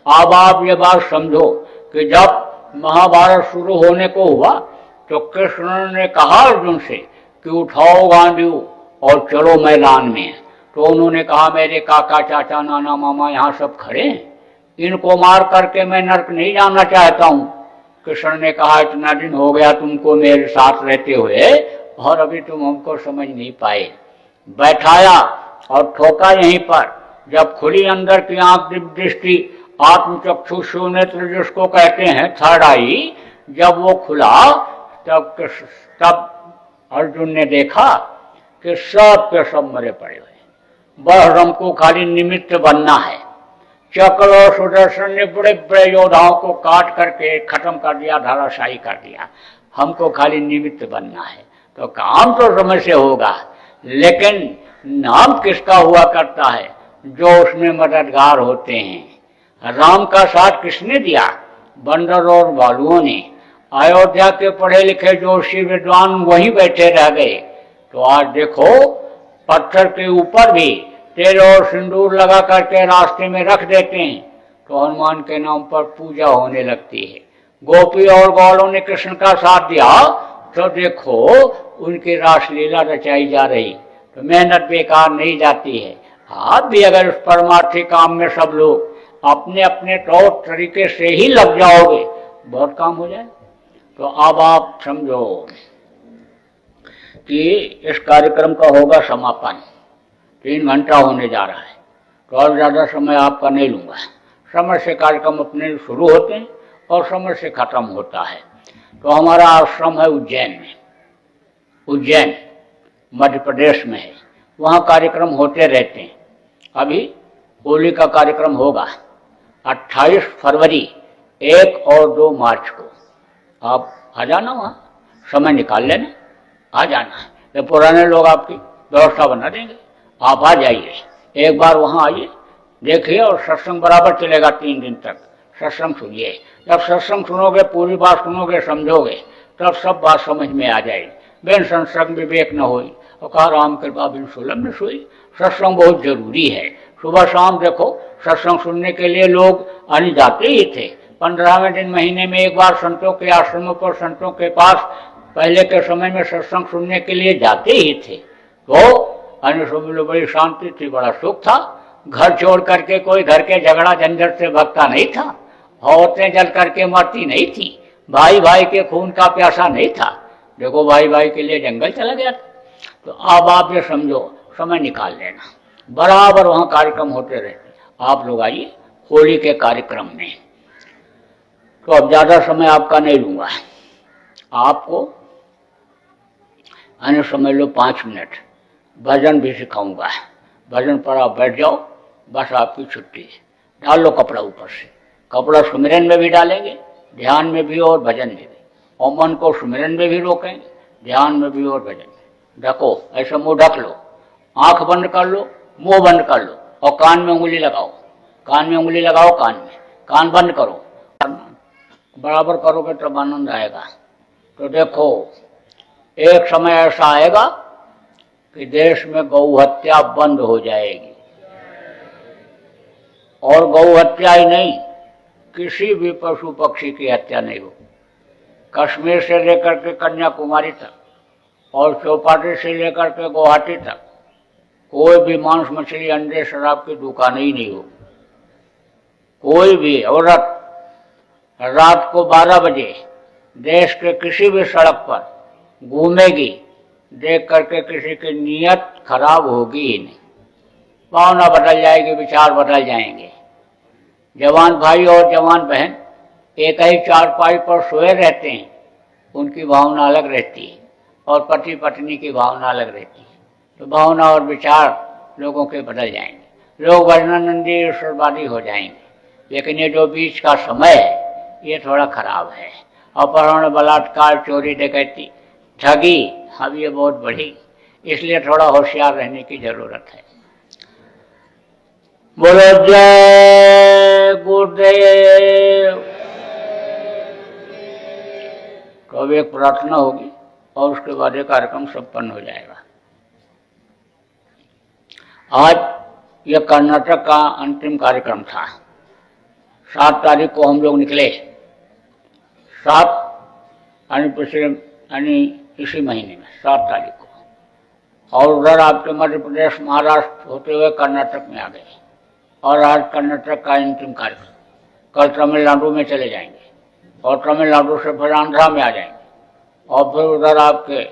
अब आप ये बात समझो कि जब महाभारत शुरू होने को हुआ तो कृष्ण ने कहा अर्जुन से कि उठाओ गांडीव और चलो मैदान में। तो उन्होंने कहा मेरे काका चाचा नाना मामा यहाँ सब खड़े हैं, इनको मार करके मैं नरक नहीं जाना चाहता हूँ। कृष्ण ने कहा इतना दिन हो गया तुमको मेरे साथ रहते हुए और अभी तुम हमको समझ नहीं पाए। बैठाया और ठोका यहीं पर। जब खुली अंदर की आंख दिव्य दृष्टि आत्मचक्षु सुनेत्र जिसको कहते हैं, थर्ड आई, जब वो खुला तब अर्जुन ने देखा कि सब के सब मरे पड़े हुए, बस हमको खाली निमित्त बनना है। चक्र और सुदर्शन ने बड़े बड़े योद्धाओं को काट करके खत्म कर दिया, धराशायी कर दिया, हमको खाली निमित्त बनना है। तो काम तो समय से होगा, लेकिन नाम किसका हुआ करता है? जो उसमें मददगार होते हैं। राम का साथ किसने दिया? बंदर और भालुओं ने। अयोध्या के पढ़े लिखे जोशी विद्वान वहीं बैठे रह गए। तो आज देखो, पत्थर के ऊपर भी तेल और सिंदूर लगा करके रास्ते में रख देते हैं, तो हनुमान के नाम पर पूजा होने लगती है। गोपी और ग्वालों ने कृष्ण का साथ दिया, तो देखो उनकी रासलीला रचाई जा रही, तो मेहनत बेकार नहीं जाती है। आप भी अगर उस परमार्थी काम में सब लोग अपने अपने तौर तरीके से ही लग जाओगे, बहुत काम हो जाए। तो अब आप समझो कि इस कार्यक्रम का होगा समापन, 3 घंटा होने जा रहा है, तो और ज़्यादा समय आपका नहीं लूँगा। समय से कार्यक्रम अपने शुरू होते हैं और समय से खत्म होता है। तो हमारा आश्रम है उज्जैन में, उज्जैन मध्य प्रदेश में है, वहाँ कार्यक्रम होते रहते हैं। अभी होली का कार्यक्रम होगा 28 फरवरी, 1 और 2 मार्च को। आप आ जाना, वहाँ समय निकाल लेना, आ जाना। ये पुराने लोग आपकी व्यवस्था बना देंगे, आप आ जाइए, एक बार वहाँ आइए, देखिए। और सत्संग बराबर चलेगा 3 दिन तक, सत्संग सुनिए। जब सत्संग सुनोगे, पूरी बात सुनोगे, समझोगे, तब सब बात समझ में आ जाएगी। बिन सत्संग विवेक न होई, और कहा राम कृपा बिन सुलभ न सोई। सत्संग बहुत जरूरी है। सुबह शाम देखो, सत्संग सुनने के लिए लोग आने जाते ही थे। 15वें दिन महीने में एक बार संतों के आश्रमों पर, संतों के पास पहले के समय में सत्संग सुनने के लिए जाते ही थे। तो अन्य समय में बड़ी शांति थी, बड़ा सुख था। घर छोड़ करके कोई घर के झगड़ा झंझट से भगता नहीं था, औरतें जल करके मरती नहीं थी, भाई भाई के खून का प्यासा नहीं था। देखो, भाई भाई के लिए जंगल चला गया था। तो अब आप ये समझो, समय निकाल लेना, बराबर वहाँ कार्यक्रम होते रहते। आप लोग आइए होली के कार्यक्रम में। तो अब ज़्यादा समय आपका नहीं लूँगा, आपको अन्य समझ लो 5 मिनट भजन भी सिखाऊंगा। भजन पर आप बैठ जाओ, बस आपकी छुट्टी है। डाल लो कपड़ा ऊपर से, कपड़ा सुमिरन में भी डालेंगे, ध्यान में भी और भजन में भी, और मन को सुमिरन में भी रोकेंगे, ध्यान में भी और भजन में। ढको, ऐसा मुंह ढक लो, आंख बंद कर लो, मुंह बंद कर लो, और कान में उंगली लगाओ, कान में उंगली लगाओ, कान में, कान बंद करो, बराबर करोगे तब आनंद आएगा। तो देखो, एक समय ऐसा आएगा कि देश में गौ हत्या बंद हो जाएगी, और गौ हत्या ही नहीं, किसी भी पशु पक्षी की हत्या नहीं हो। कश्मीर से लेकर के कन्याकुमारी तक और चौपाटी से लेकर के गुवाहाटी तक कोई भी मांस मछली अंडे शराब की दुकान ही नहीं हो। कोई भी औरत रात को 12 बजे देश के किसी भी सड़क पर घूमेगी, देख करके किसी की नीयत खराब होगी ही नहीं, भावना बदल जाएगी, विचार बदल जाएंगे। जवान भाई और जवान बहन एक ही चारपाई पर सोए रहते हैं, उनकी भावना अलग रहती है, और पति पत्नी की भावना अलग रहती है। तो भावना और विचार लोगों के बदल जाएंगे, लोग वर्णानंदी ईश्वरवादी हो जाएंगे। लेकिन ये जो बीच का समय है, ये थोड़ा खराब है। अपहरण, बलात्कार, चोरी, डकैती, ठगी, अब ये बहुत बढ़ी, इसलिए थोड़ा होशियार रहने की जरूरत है। बोलो जय गुरुदेव। तो अब एक प्रार्थना होगी और उसके बाद ये कार्यक्रम संपन्न हो जाएगा। आज यह कर्नाटक का अंतिम कार्यक्रम था। 7 तारीख को हम लोग निकले, 7 यानी इसी महीने में 7 तारीख को, और उधर आपके मध्य प्रदेश, महाराष्ट्र होते हुए कर्नाटक में आ गए। और आज कर्नाटक का अंतिम कार्यक्रम, कल तमिलनाडु में चले जाएंगे, और तमिलनाडु से फिर आंध्रा में आ जाएंगे, और फिर उधर आपके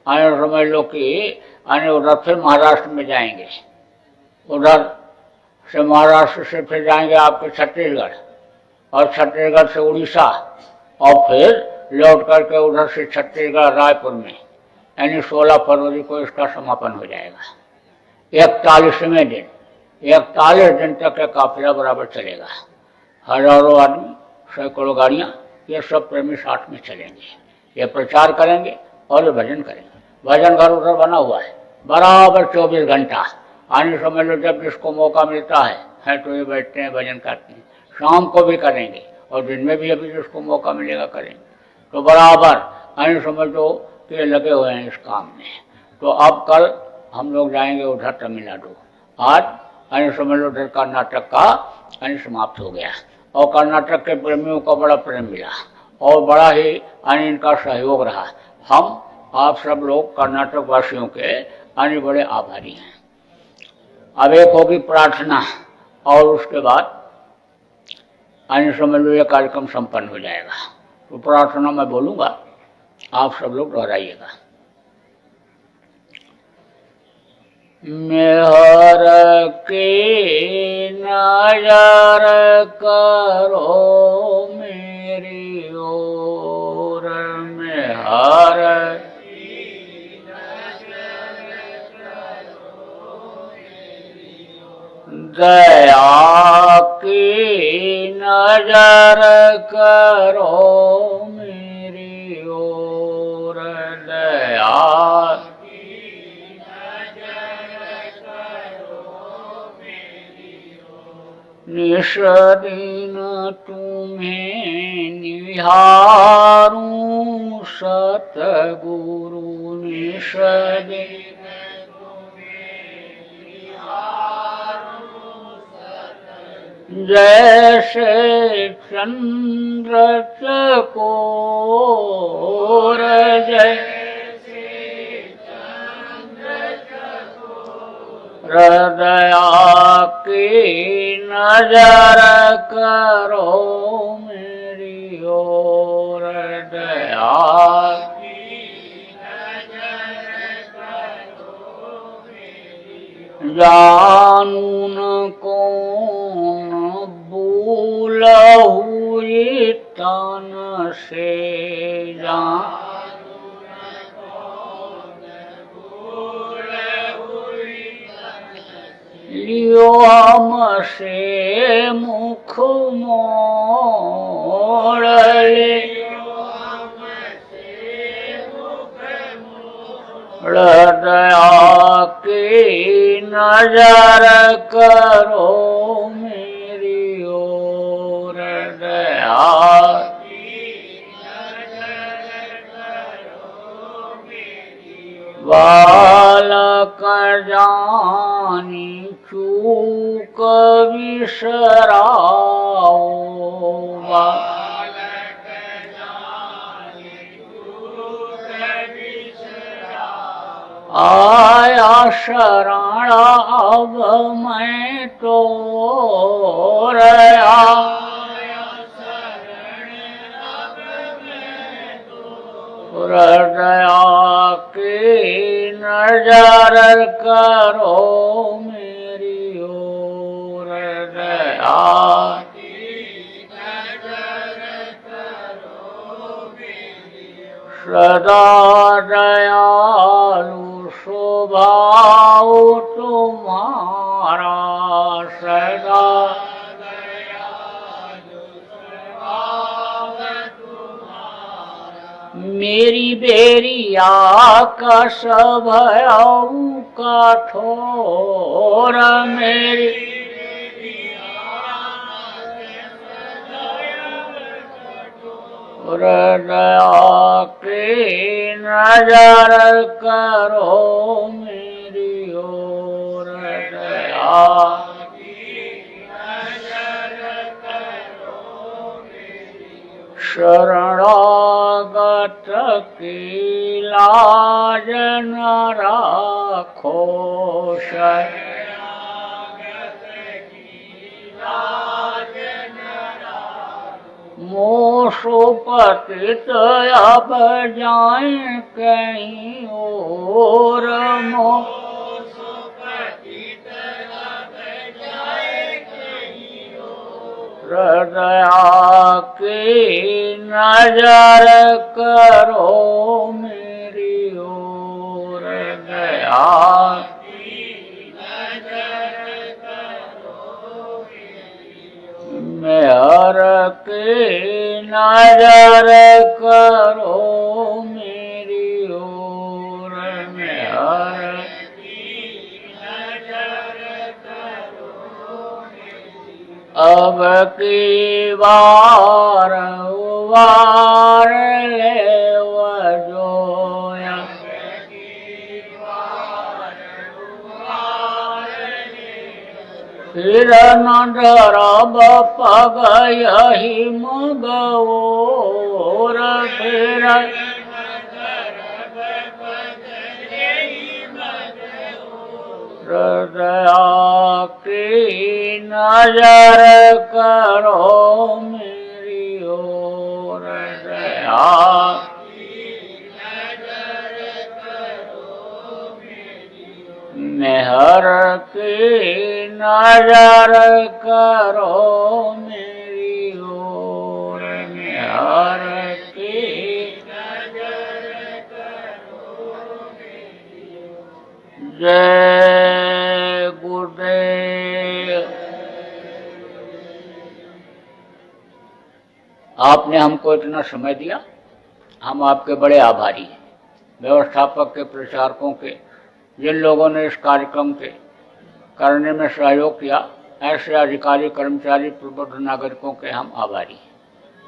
आने समझ लो कि आने उधर फिर महाराष्ट्र में जाएंगे, उधर से महाराष्ट्र से फिर जाएंगे आपके छत्तीसगढ़, और छत्तीसगढ़ से उड़ीसा, और फिर लौट करके उधर से छत्तीसगढ़ रायपुर में यानी 16 फरवरी को इसका समापन हो जाएगा। 41वें दिन 41 दिन तक यह काफिला बराबर चलेगा। हजारों आदमी, सैकड़ों गाड़ियां, ये सब प्रेमी साथ में चलेंगे, ये प्रचार करेंगे और ये भजन करेंगे। भजन घर उधर बना हुआ है बराबर 24 घंटा। आने समझ लो जब जिसको मौका मिलता है तो ये बैठते हैं, भजन करते हैं। शाम को भी करेंगे और दिन में भी अभी जिसको मौका मिलेगा करेंगे। तो बराबर आने समझ लो कि ये लगे हुए हैं इस काम में। तो अब कल हम लोग जाएंगे उधर तमिलनाडु। आज आने समझ लो उधर कर्नाटक का यानी समाप्त हो गया और कर्नाटक के प्रेमियों को बड़ा प्रेम मिला और बड़ा ही यानी इनका सहयोग रहा। हम आप सब लोग कर्नाटक वासियों के यानी बड़े आभारी हैं। अब एक होगी प्रार्थना और उसके बाद यानी समझ लो ये कार्यक्रम संपन्न हो जाएगा। तो प्रार्थना मैं बोलूँगा, आप सब लोग दोहराइएगा। मेहर के नजर करो मेरी ओर, मेहर दया की नजर करो मेरी ओर, दया निश दिन तुम्हें निहारूं सतगुरु, निश दिन जैसे चंद्र चकोर, जैसे हृदया की नजर करो मेरी ओर, दया की नजर करो मेरी ओर। जानू न कौन भूलहु तन से, जानू न कौन भूलहु लियो हमसे मुख मोड़, लियो हमसे मुख मोड़, दया की नजर करो मेरी ओर, दया की नजर करो मेरी ओर। बालक जानी चूक बिसराओ, बालक जानी चूक बिसराओ। आया शरण अब मैं तो आया शरण अब मैं तो, हृदया की नजर करो मेरी ओर, दया की नजर करो मेरी ओर। सदा दयालु स्वभाव तुम्हारा, सदा दयालु स्वभाव तुम्हारा। मेरी बेरिया का सभयऊ कठोर, मेरी हृदया की नजर करो मेरी ओर, दया की नजर करो मेरी ओर। शरणागत की लाज न राखो, शरणागत की लाज न राखो। मोसो पतित अब जाएं कहीं और, मोसो पतित अब जाएं कहीं और। हृदया की नजर करो मेरी ओर, दया मेहर की नजर करो मेरी ओर, मेहर अब की बार वार ले वजोया, फिर न डरब पग यही मगोर, फिर दया की नजर करो मेरी ओर, दया मेहर की नजर करो मेरी ओर, मेहर की जय गुरुदेव। आपने हमको इतना समय दिया, हम आपके बड़े आभारी हैं। व्यवस्थापक के, प्रचारकों के, जिन लोगों ने इस कार्यक्रम के करने में सहयोग किया, ऐसे अधिकारी, कर्मचारी, प्रबुद्ध नागरिकों के हम आभारी हैं।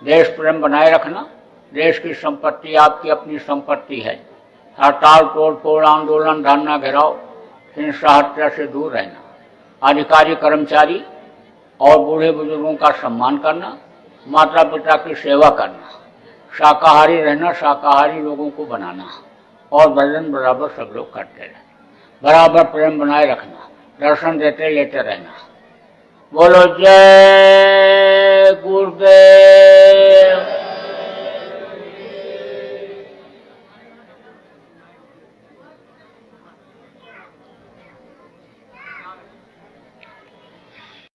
देश प्रेम बनाए रखना, देश की संपत्ति आपकी अपनी संपत्ति है। हड़ताल, तोड़ फोड़, आंदोलन, धरना, घेराव, हिंसा, हत्या से दूर रहना, अधिकारी, कर्मचारी और बूढ़े बुजुर्गों का सम्मान करना, माता पिता की सेवा करना, शाकाहारी रहना, शाकाहारी लोगों को बनाना और भजन बराबर सब लोग करते रहना, बराबर प्रेम बनाए रखना, दर्शन देते लेते रहना। बोलो जय गुरुदेव।